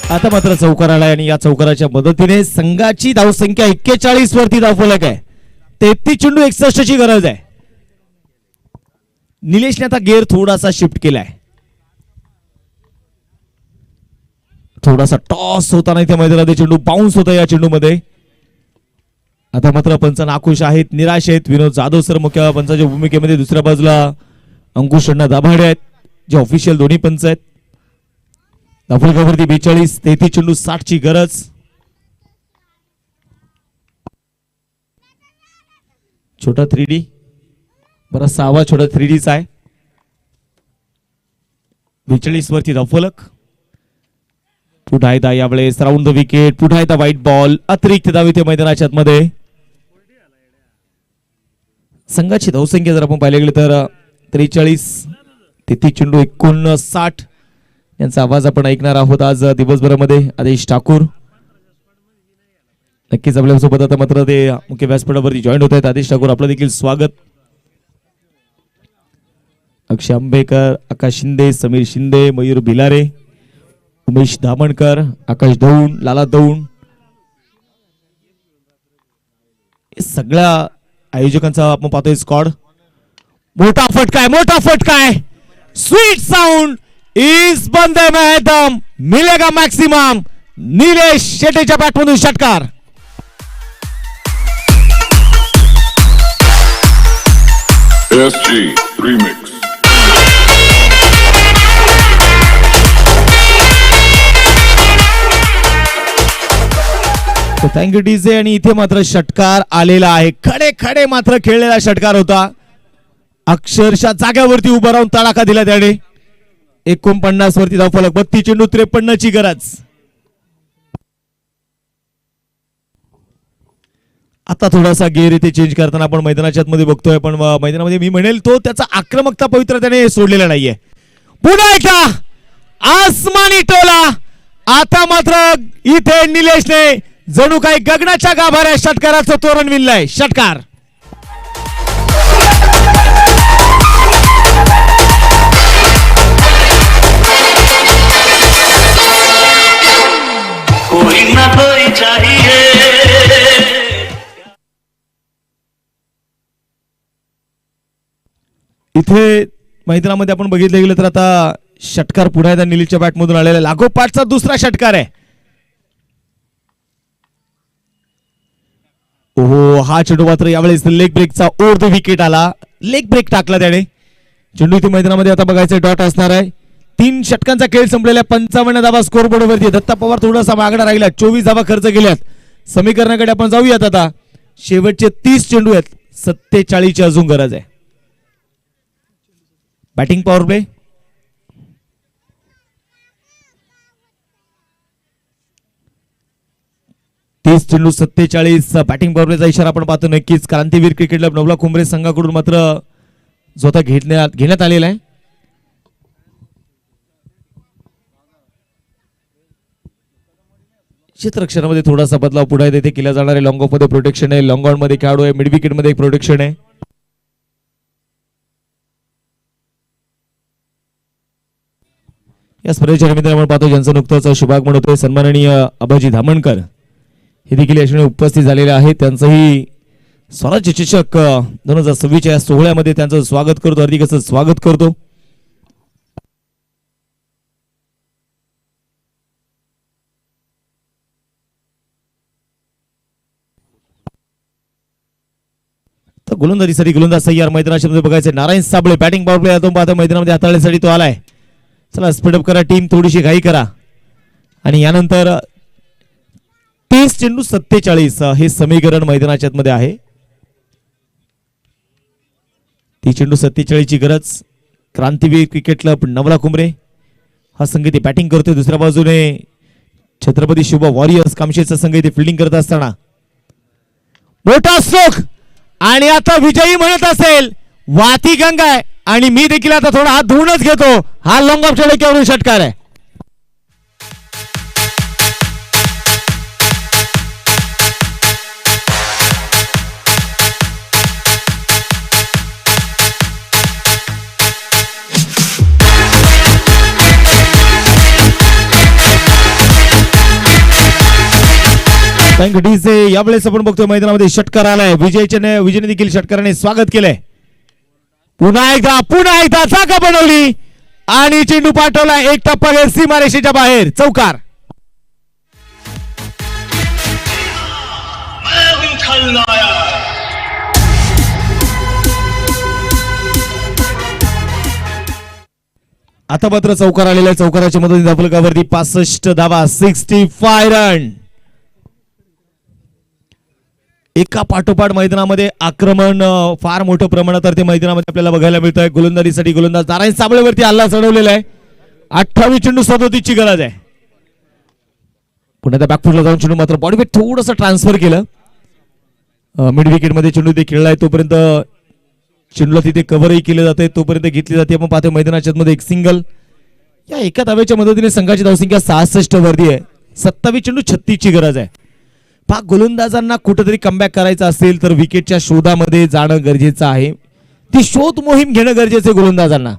आता मात्र चौकार आलाय आणि या चौकाराच्या मदतीने संघाची धावसंख्या 41 वरती धावफलक आहे. 33 चेंडू 61 ची गरज आहे. निलेशने आता गेअर थोडासा शिफ्ट केलाय. थोडासा टॉस होताना इथे मैदानात चेंडू बाउन्स होता या चेंडू मध्ये. आता मात्र पंच नाखुश आहेत, निराश आहेत. विनोद जाधव सर मुख्य पंचाच्या भूमिकेमध्ये, दुसऱ्या बाजूला अंकुश अण्णा दाभाडे आहेत जे ऑफिशियल दोन्ही पंच आहेत. धावफलकावरती 42. 33 चेंडू 60 ची गरज. छोटा 3D, बरा 6वा छोटा 3Dच आहे. 42 वरती धावफलक. पुन्हा एकदा यावेळेस राऊंड द विकेट. पुन्हा एकदा व्हाईट बॉल. अतिरिक्त धाव इथे मैदानाच्या आतमध्ये. संघाची धावसंख्या जर आपण पाहिली गेली तर 43. 33 चेंडू 59. यांचा आवाज आपण ऐकणार आहोत आज दिवसभरामध्ये. आदेश ठाकूर नक्कीच आपल्यासोबत आता मात्र ते मुख्य व्यासपीठावरती जॉईन होत आहेत. आदेश ठाकूर आपलं देखील स्वागत. अक्षय आंबेकर, आकाश शिंदे, समीर शिंदे, मयूर भिलारे, उमेश धामणकर, आकाश दौंड, लाला दौंड, सगळ्या आयोजकांचा आपण पाहतोय स्क्वॉड. मोठा फटका स्वीट साऊंड इज बंदे मैदम मिलेगा मॅक्सिमम. निलेश शेटेच्या बॅटमधून षटकार. SG Remix. Thank you DJ. आणि इथे मात्र षटकार आलेला आहे. खडे खडे मात्र खेळलेला षटकार होता. अक्षरशः जाग्यावरती उभं राहून तडाखा दिला त्याने. 49 वरती धावफलक. 32 चेंडू 53 ची गरज. आता थोडासा गेअर इथे चेंज करताना आपण मैदानाच्या आतमध्ये बघतोय. पण मैदानामध्ये मी म्हणेल तो त्याचा आक्रमकता पवित्र त्याने सोडलेला नाहीये. पुन्हा एकदा आसमानी टोला. आता मात्र इथे निलेशने जणू काही गगनाच्या गाभाऱ्या षटकाराचं तोरण विणलंय. षटकार. कोई ना कोई चाहिए. इथे मैदानामध्ये आपण बघितलं गेलं तर आता षटकार पुन्हा एकदा निलेशच्या बॅटमधून आलेला. लागोपाठचा दुसरा षटकार आहे. ओहो, हा चेंडू मात्र यावेळेस लेग ब्रेकचा ओव्हर द विकेट आला. लेग ब्रेक टाकला त्याने. चेंडू इथे मैदानामध्ये आता बघायचं डॉट असणार आहे. 3 षटकांचा खेळ संपलेला. 55 धावा स्कोर बोर्डवरती. दत्ता पवार थोडासा मागणा राहिला. 24 धावा खर्च केल्यात. समीकरणाकडे आपण जाऊयात आता. शेवटचे 30 चेंडू आहेत. 47 ची अजून गरज आहे. Batting power play. चेंडू 47. बॅटिंग पॉवर प्लेचा इशारा आपण पाहतो. नक्कीच क्रांतीवीर क्रिकेट क्लब नवला कुंभरे संघाकडून मात्र जो आता घेण्यात आलेला आहे. क्षेत्ररक्षणामध्ये थोडासा बदलाव पुढे येथे केला जाणार आहे. लॉंग ऑफ मध्ये प्रोटेक्शन आहे. लॉंग ऑन मध्ये खेळाडू आहे. मिड विकेट मध्ये एक प्रोटेक्शन आहे. या स्पर्धेच्या निमित्ताने आपण पाहतो ज्यांचं नुकतंच शुभागमन होतोय सन्माननीय अभाजी धामणकर हे देखील याच्याने उपस्थित झालेले आहेत. त्यांचंही स्वराज्य चषक 2026 या सोहळ्यामध्ये त्यांचं स्वागत करतो. हार्दिक असं स्वागत करतो. तर गोलंदाजीसाठी गोलंदाज सय्यार मैदानाच्या मध्ये बघायचं. Narayan Sable batting power play यातून पाहता मैदानामध्ये हाताळण्यासाठी तो आलाय. चला स्पीडअप करा टीम. थोडीशी घाई करा. आणि यानंतर 30 चेंडू 47 हे समीकरण मैदानाच्या मध्ये आहे. 30 चेंडू 47 ची गरज. क्रांतीवीर क्रिकेट क्लब नवला कुंभरे हा संघ इथे बॅटिंग करतोय. दुसऱ्या बाजूने छत्रपती शिवबा वॉरियर्स कामशेचा संघ इथे फिल्डिंग करत असताना मोठा स्ट्रोक. आणि आता विजयी म्हणत असेल वाती गंगा आहे. आणि मी देखील आता थोडा हात धुवूनच घेतो. हा लॉंग ऑफच्या डोक्यावरून षटकार आहे. Thank you DJ. यावेळेस आपण बघतोय मैदानामध्ये षटकार आलाय. विजयने देखील षटकाराने स्वागत केलंय. पुन्हा एकदा जागा बनवली आणि चेंडू पाठवला. एक टप्पा गेला सीमारेषेच्या बाहेर. चौकार. आता मात्र चौकार आलेला आहे. चौकाराच्या मदतीने धावफलकावरती 65 धावा 65 रन. एका पाठोपाठ मैदानामध्ये आक्रमण फार मोठं प्रमाणात ते मैदानामध्ये आपल्याला बघायला मिळत आहे. गोलंदाजीसाठी गोलंदाज नारायण साबळेवरती हल्ला चढवलेला आहे. 28 चेंडू 37 ची गरज आहे. पुन्हा त्या बॅकफुटला जाऊन चेंडू मात्र बॉडी वेट थोडंसं ट्रान्सफर केलं. मिड विकेट मध्ये चेंडू ते खेळलाय. तोपर्यंत चेंडूला तिथे कव्हरही केलं जाते. तोपर्यंत घेतली जाते. आपण पाहतो मैदानाच्या मध्ये एक सिंगल. या एका धावेच्या मदतीने संघाची धावसंख्या 66 वरती आहे. 27 चेंडू 36 ची गरज आहे. पहा, गोलंदाजांना कुठेतरी कमबॅक करायचं असेल तर विकेटच्या शोधामध्ये जाणं गरजेचं आहे. ती शोध मोहीम घेणं गरजेचं आहे गोलंदाजांना.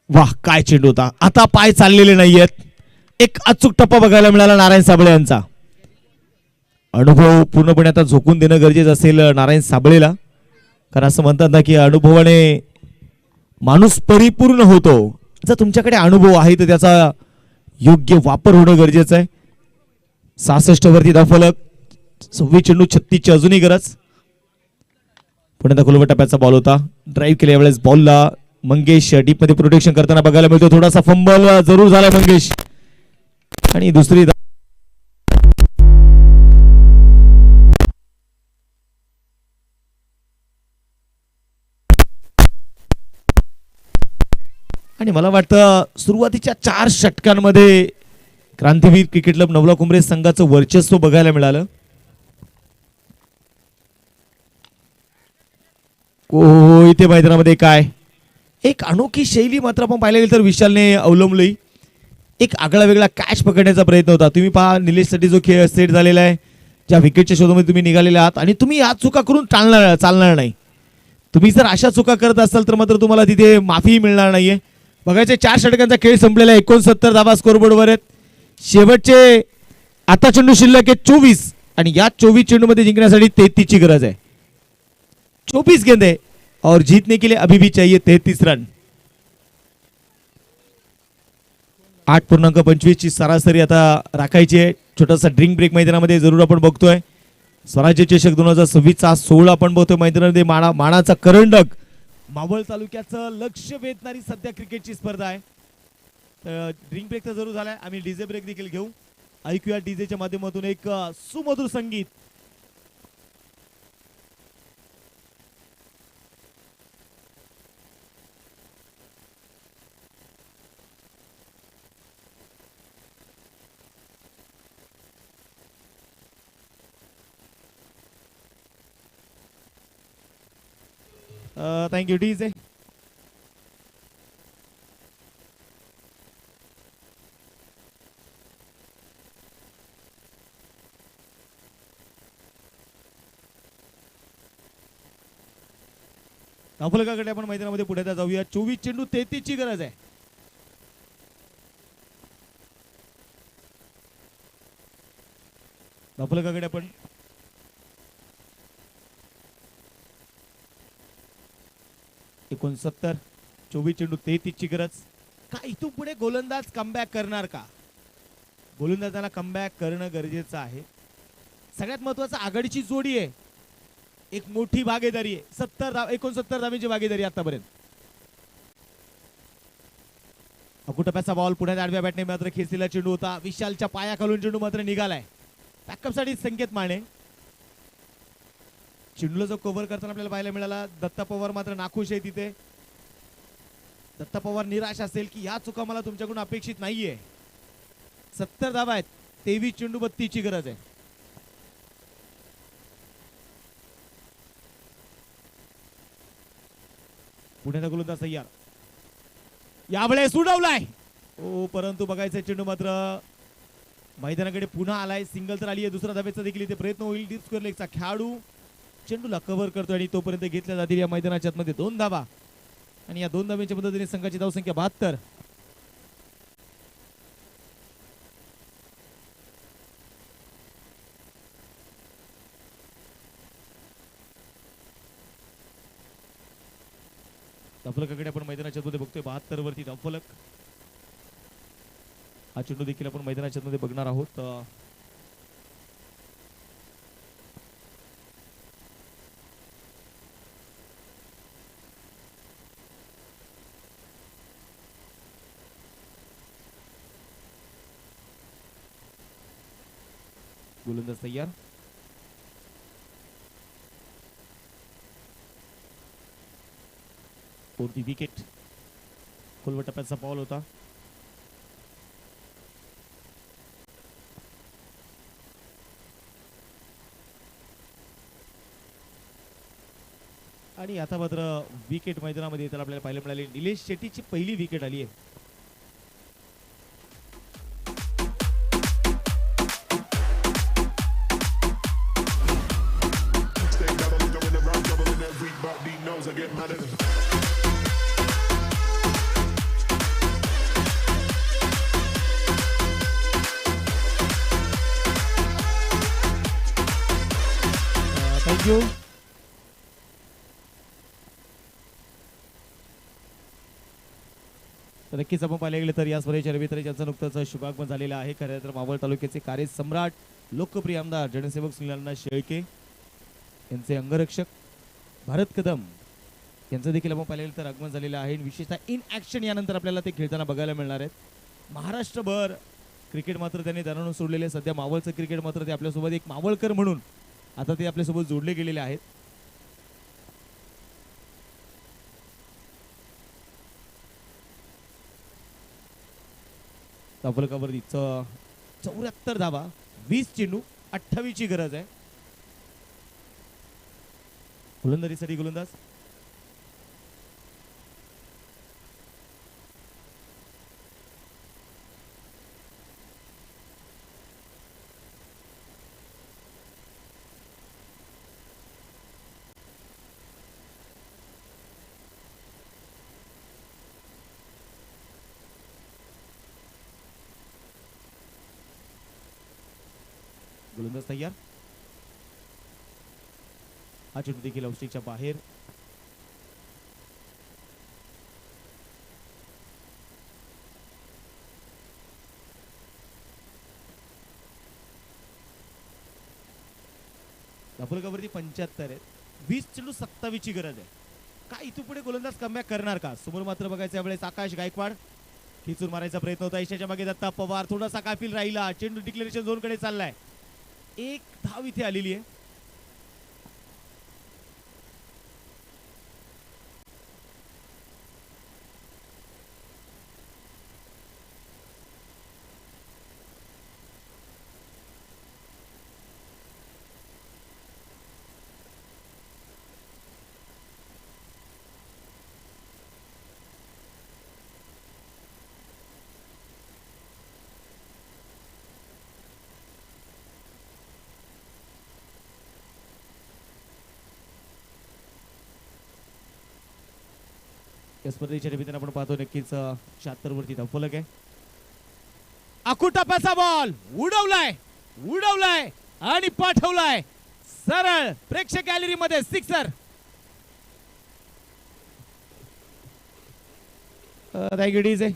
वाह, काय चेंडू होता. आता पाय चाललेले नाहीयेत. एक अचूक टप्पा बघायला मिळाला नारायण साबळे यांचा. अनुभव पूर्णपणे आता झोकून देणं गरजेचं असेल नारायण साबळेला, कारण असं म्हणतात ना की अनुभवाने माणूस परिपूर्ण होतो. जर तुमच्याकडे अनुभव आहे तर त्याचा योग्य वापर होणं गरजेचं आहे. 66 वरती धावफलक. 26 चेंडू 36 ची अजूनही गरज. पुन्हा खोलवर टप्प्याचा बॉल होता. ड्राईव्ह केल्या वेळेस बॉलला मंगेश डीप मध्ये प्रोटेक्शन करताना बघायला मिळतो. थोडासा फंबल जरूर झाला मंगेश. आणि दुसरी आणि मला वाटतं सुरुवातीच्या 4 षटकांमध्ये क्रांतीवीर क्रिकेट क्लब नवला कुंभरे संघाचं वर्चस्व बघायला मिळालं. इथे मैदानामध्ये काय एक अनोखी शैली मात्र आपण पाहायला गेलं तर विशालने अवलंबली. एक आगळा वेगळा कॅच पकडण्याचा प्रयत्न होता. तुम्ही पहा, निलेशसाठी जो खेळ सेट झालेला आहे, ज्या विकेटच्या शोधामध्ये तुम्ही निघालेले आहात आणि तुम्ही या चुका करून चालणार नाही. तुम्ही जर अशा चुका करत असाल तर मात्र तुम्हाला तिथे माफी मिळणार नाहीये. बघायचे 4 षटकांचा खेळ संपलेला आहे. 69 धावा स्कोरबोर्डवर आहेत. शेवटचे आता चेंडू शिल्लक आहे 24 आणि या 24 चेंडू मध्ये जिंकण्यासाठी 33 ची गरज आहे. 24 गेंदे और जीतने के लिए अभी भी चाहिए 33 रन. 8.25 ची सरासरी आता राखायची आहे. छोटासा ड्रिंक ब्रेक मैदानामध्ये जरूर आपण बघतोय. स्वराज्य चषक 2026 16 आपण बघतोय मैदानामध्ये. मानाचा करंडक मावळ तालुक्याचं लक्ष वेधणारी सध्या क्रिकेटची स्पर्धा आहे. तर ड्रिंक ब्रेक तर जरूर झालाय. आम्ही डीजे ब्रेक देखील घेऊ. ऐकूया डीजेच्या माध्यमातून एक सुमधुर संगीत. Thank you DJ. धावफलकाकडे आपण मैदानामध्ये पुढे जाऊया. 24 चेंडू 33 ची गरज आहे. धावफलकाकडे आपण 69 24 चेंडू 33 ची गरज. का इथून पुढे गोलंदाज कमबॅक करणार का? गोलंदाजांना कमबॅक करणं गरजेचं आहे. सगळ्यात महत्वाचं आघाडीची जोडी आहे. एक मोठी भागीदारी आहे. 69 धावांची भागीदारी आतापर्यंत. अकुटप्याचा बॉल पुण्यात आडव्या बॅटने मात्र खेचलेला चेंडू होता. विशालच्या पायाखालून चेंडू मात्र निघालाय. बॅकअपसाठी संकेत माने. चेंडूला जो कव्हर करताना आपल्याला पाहायला मिळाला. दत्ता पवार मात्र नाखुश आहे तिथे. दत्ता पवार निराश असेल की या चुका मला तुमच्याकडून अपेक्षित नाहीये. 70 धावा आहेत. 23 चेंडू 32 ची गरज आहे. पुण्याचा गोलंदाज तयार. यावेळेस उडवलाय. परंतु बघायचं चेंडू मात्र मैदानाकडे पुन्हा आलाय. सिंगल तर आली आहे. दुसरा धावेचा देखील इथे प्रयत्न होईल. डीप स्क्वेअर लेगचा खेळाडू चेंडूला कव्हर करतो आणि तोपर्यंत घेतल्या जातील या मैदानाच्या मध्ये 2 धावा. आणि या 2 धाव्यांच्या मदतीने संघाची धावसंख्या 72. धावफलकाकडे आपण मैदानाच्या मध्ये बघतोय. 72 वरती धावफलक. हा चेंडू देखील आपण मैदानाच्या मध्ये बघणार आहोत. गोलंदाज तयार. कोणती विकेट. खोलवर टप्प्याचा बॉल होता. आणि आता मात्र विकेट मैदानामध्ये येताना आपल्याला पाहायला मिळाली. निलेश शेट्टीची पहिली विकेट आली आहे. थँक्यू. तर नक्कीच आपण पाहिलं गेलं तर या स्पर्धेच्या रविवारी ज्यांचं नुकतंच शुभागमन झालेलं आहे. खरं तर मावळ तालुक्याचे कार्य सम्राट लोकप्रिय आमदार जनसेवक सुनील शेळके यांचे अंगरक्षक भारत कदम यांचं देखील आपण पाहिलं गेलं तर आगमन झालेलं आहे. विशेषतः इन ॲक्शन यानंतर आपल्याला ते खेळताना बघायला मिळणार आहेत. महाराष्ट्रभर क्रिकेट मात्र त्यांनी दराणून सोडलेले. सध्या मावळचं क्रिकेट मात्र ते आपल्यासोबत एक मावळकर म्हणून आता ते आपल्यासोबत जोडले गेलेले आहेत. फलकावरती 74 धावा, 20 चेंडू, 28 ची गरज आहे. गोलंदाजीसाठी गोलंदाज गोलंदाज तयार. हा चेंडू देखील औष्टिकच्या बाहेर. दापोलकावरती 75 आहेत. 20 चेंडू 27 ची गरज आहे. का इथून पुढे गोलंदाज कमबॅक करणार का? समोर मात्र बघायचं यावेळेस आकाश गायकवाड खिचून मारायचा प्रयत्न होता. ईशाच्या मागे दत्ता पवार थोडासा काफिल राहिला. चेंडू डिक्लेरेशन झोन कडे चाललाय. एक धाव इथे आलेली आहे. या स्पर्धेच्या निमित्ताने आपण पाहतो नक्कीच 76 वरती फलक आहे. आकुटापाचा बॉल उडवलाय आणि पाठवलाय सरळ प्रेक्षक गॅलरी मध्ये. सिक्सर. आहे.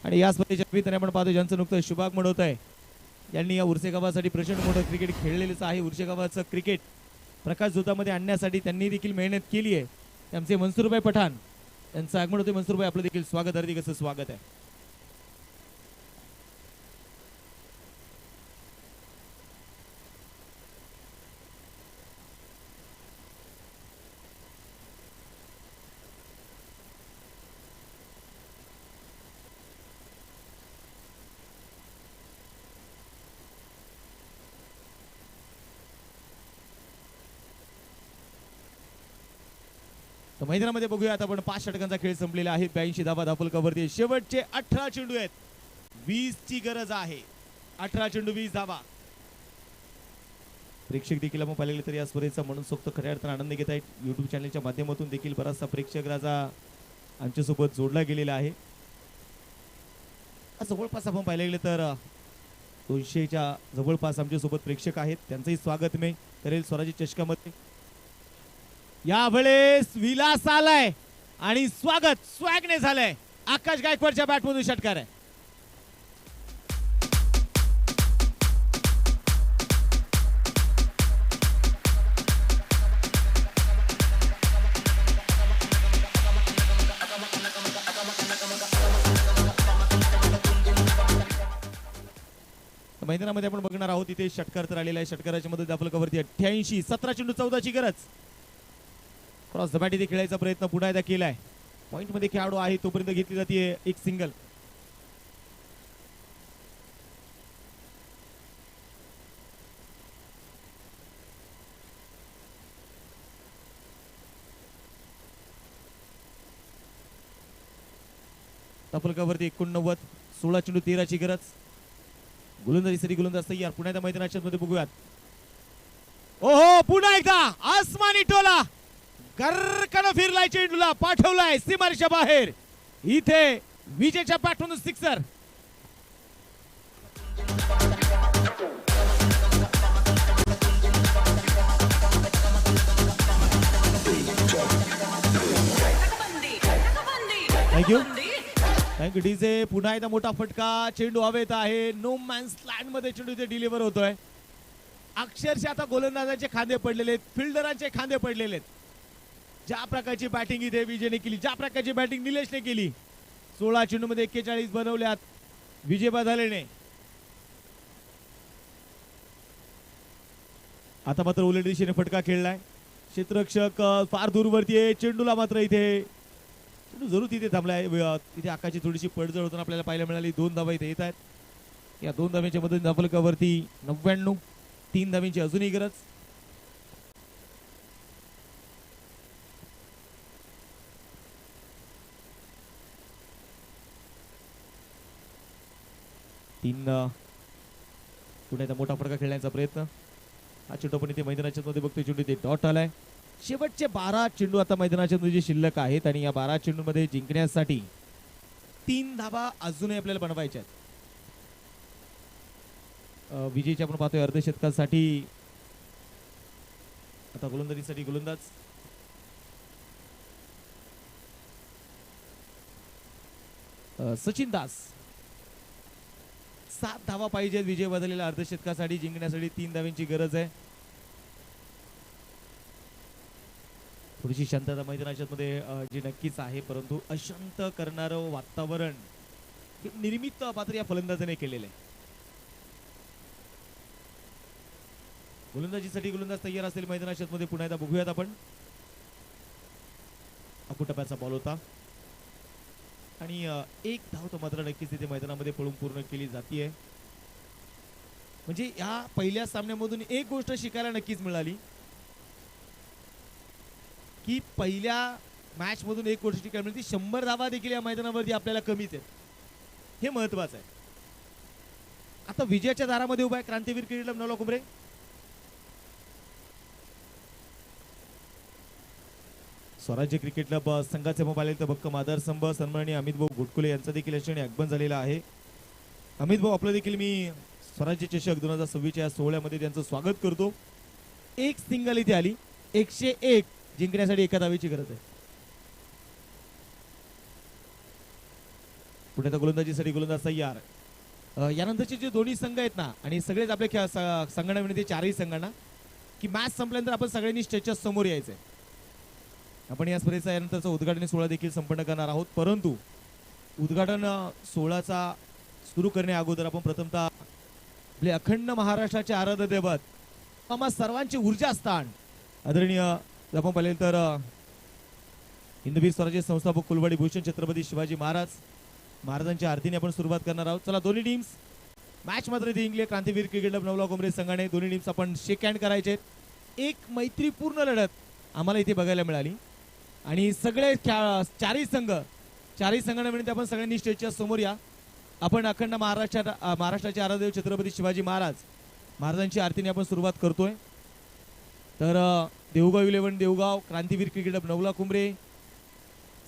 आणि या स्पर्धेच्या निमित्ताने आपण पाहतो ज्यांचं नुकतं शुभागमन होत आहे. यांनी या उर्से गावासाठी प्रचंड मोठं क्रिकेट खेळलेलंच आहे. उर्से गावाचं क्रिकेट प्रकाश झोतामध्ये आणण्यासाठी त्यांनी देखील मेहनत केली आहे. आमचे मनसूरभाई पठाण यांचं आगमन होते. मनसूरभाई आपलं देखील स्वागत, हार्दिक असं स्वागत आहे. तर मैदानामध्ये बघूया आता आपण 5 षटकांचा खेळ संपलेला आहे. 82 धावा दापोलकावरती. शेवटचे 18 चेंडू आहेत. 20 ची गरज आहे. 18 चेंडू 20 धावा. प्रेक्षक देखील आपण पाहिलेले तर या स्पर्धेचा मनसोक्त खऱ्या अर्थाने आनंद घेत आहेत. युट्यूब चॅनलच्या माध्यमातून देखील बराचसा प्रेक्षक राजा आमच्यासोबत जोडला गेलेला आहे. जवळपास आपण पाहिलं गेलं तर 200च्या जवळपास आमच्यासोबत प्रेक्षक आहेत. त्यांचंही स्वागत मी करेल स्वराजी चषकामध्ये. यावेळेस विलास आलाय आणि स्वागत स्वॅगने झालंय. आकाश गायकवाडच्या बॅटमधून षटकार आहे. मैदानामध्ये आपण बघणार आहोत इथे षटकार तर आलेला आहे. षटकाराच्या मध्ये दापोलकावरती 88, 17 चेंडू 14 ची गरज. क्रॉस द बॅट इथे खेळायचा प्रयत्न पुन्हा एकदा केलाय. पॉइंट मध्ये खेळाडू आहे तोपर्यंत घेतली जाते एक सिंगल. फलकावरती 89, 16 चेंडू 13ची गरज. गोलंदाजीसाठी गोलंदाज तयार. पुन्हा एकदा मैदानाच्या मध्ये बघूयात. ओहो, पुन्हा एकदा आसमानी टोला गर्रकन फिरलाय, चेंडूला पाठवलाय सीमारेषा बाहेर. इथे विजेच्या पाठवून सिक्सर. Thank you thank you DJ. पुन्हा एकदा मोठा फटका, चेंडू हवेत आहे. नो मॅन्स लँड मध्ये चेंडू इथे डिलिव्हर होतोय. अक्षरशः आता गोलंदाजांचे खांदे पडलेले आहेत, फिल्डरांचे खांदे पडलेले आहेत. ज्या प्रकारची बॅटिंग इथे विजयने केली, ज्या प्रकारची बॅटिंग निलेशने केली. 16 चेंडू मध्ये 41 बनवल्यात विजय बधालेने. आता मात्र उलट दिशेने फटका खेळलाय. क्षेत्ररक्षक फार दूरवरती आहे. चेंडूला मात्र इथे चेंडू जरूर तिथे थांबलाय. तिथे आकाशी थोडीशी पडझड होताना आपल्याला पाहायला मिळाली. 2 धावा इथे येत आहेत. या 2 धाव्यांच्या मधून धावफलकावरती 99, 3 धाव्यांची अजूनही गरज. पुढे मोठा फटका खेळण्याचा प्रयत्न. हा चेंडू पण इथे मैदानाच्या मध्ये बघतोय, चेंडू इथे डॉट आलाय. शेवटचे 12 चेंडू आता मैदानाच्या मध्ये शिल्लक आहेत आणि या 12 चेंडू मध्ये जिंकण्यासाठी 3 धावा अजूनही आपल्याला बनवायच्या आहेत. विजयची आपण पाहतोय अर्धशतकासाठी. आता गोलंदाजीसाठी गोलंदाज सचिन दास. 7 धावा पाहिजेत विजय बदललेल्या अर्धशतकासाठी. जिंकण्यासाठी 3 धाव्यांची गरज आहे. थोडीशी शांतता मैदानाच्या मध्ये जी नक्कीच आहे, परंतु अशांत करणारं वातावरण हे निर्मित मात्र या फलंदाजाने केलेलं आहे. गोलंदाजीसाठी गोलंदाज तयार असेल मैदानाच्या मध्ये. पुन्हा एकदा बघूयात आपण. अकुटप्याचा बॉल होता आणि 1 धाव तो मात्र नक्कीच तिथे मैदानामध्ये पळून पूर्ण केली जाते. म्हणजे या पहिल्या सामन्यामधून एक गोष्ट शिकायला नक्कीच मिळाली की पहिल्या मॅच मधून एक गोष्ट शिकायला मिळते, 100 धावा देखील या मैदानावरती आपल्याला कमीच आहेत. हे महत्वाचं आहे. आता विजयाच्या दारामध्ये उभा आहे क्रांतीवीर क्रिकेट क्लब नवला कुंभरे. स्वराज्य क्रिकेट क्लब संघाचे मोबाईल भक्कम आधार स्तंभ सन्माननीय अमित भाऊ घोटकुले यांचा देखील यशाने आगमन झालेला आहे. अमित भाऊ, आपलं देखील मी स्वराज्य चषक 2026 या सोहळ्यामध्ये त्यांचं स्वागत करतो. एक सिंगल इथे आली. 101 जिंकण्यासाठी 1 धावेची गरज आहे. पुढे आता गोलंदाजीसाठी गोलंदाज तयार. यानंतरचे जे दोन्ही संघ आहेत ना, आणि सगळेच आपल्या संघांना विनंती, 4ही संघांना, की मॅच संपल्यानंतर आपण सगळ्यांनी स्टेजच्या समोर यायचंय. आपण या स्पर्धेचा यानंतरचा उद्घाटन सोहळा देखील संपन्न करणार आहोत. परंतु उद्घाटन सोहळ्याचा सुरू करण्या अगोदर आपण प्रथमतः आपले अखंड महाराष्ट्राचे आराध्य दैवत, आम्हा सर्वांचे ऊर्जा स्थान आदरणीय आपण पाहिले तर हिंदवीर स्वराज्य संस्थापक कुलवाडी भूषण छत्रपती शिवाजी महाराजांच्या आरतीने आपण सुरुवात करणार आहोत. चला, दोन्ही टीम्स मॅच मात्र जिंकली. क्रांतीवीर क्रिकेट क्लब नवला कुंभरे संघाने दोन्ही टीम्स आपण शेक हँड करायचे. एक मैत्रीपूर्ण लढत आम्हाला इथे बघायला मिळाली आणि सगळे 4ही संघांना विनंती, आपण सगळ्यांनी स्टेजच्या समोर या. आपण अखंड महाराष्ट्राचे आराध्य छत्रपती शिवाजी महाराजांची आरतीने आपण सुरुवात करतोय. तर Devgaon 11 Devgaon, Krantiveer cricket club Navla Kumbhare,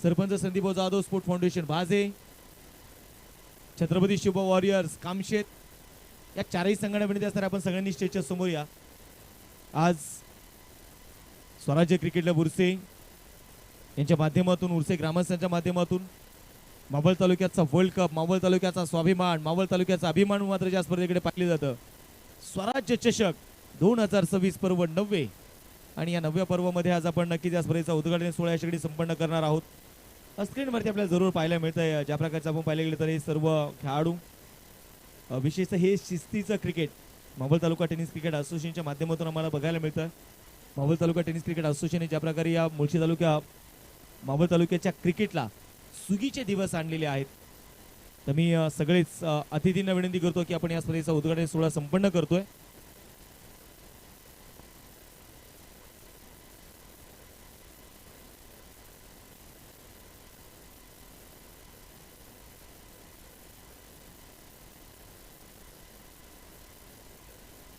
Sarpanch Sandeep Jadhav, sport foundation Bhaje, Chhatrapati Shivba warriors Kamshet, या 4ही संघांना विनंती असणार आपण सगळ्यांनी स्टेजच्या समोर या. आज स्वराज्य क्रिकेट क्लब उर्से यांच्या माध्यमातून, उर्से ग्रामस्थांच्या माध्यमातून मावळ तालुक्याचा वर्ल्ड कप, मावळ तालुक्याचा स्वाभिमान, मावळ तालुक्याचा अभिमान मात्र या स्पर्धेकडे पाहिले जातं. स्वराज्य चषक 2026 पर्व 9 आणि या 9व्या पर्वामध्ये आज आपण नक्कीच या स्पर्धेचा उद्घाटन सोहळा याच्याकडे संपन्न करणार आहोत. स्क्रीनवरती आपल्याला जरूर पाहायला मिळतंय. ज्या प्रकारचं आपण पाहिले गेले तर हे सर्व खेळाडू, विशेषतः हे शिस्तीचं क्रिकेट मावळ तालुका टेनिस क्रिकेट असोसिएशनच्या माध्यमातून आम्हाला बघायला मिळतं. मावळ तालुका टेनिस क्रिकेट असोसिएशनने ज्या प्रकारे या मुळशी मावळ तालुक्याच्या क्रिकेटला सुगीचे दिवस आणलेले आहेत, तर मी सगळेच अतिथींना विनंती करतो की आपण या स्पर्धेचा उद्घाटन सोहळा संपन्न करतोय.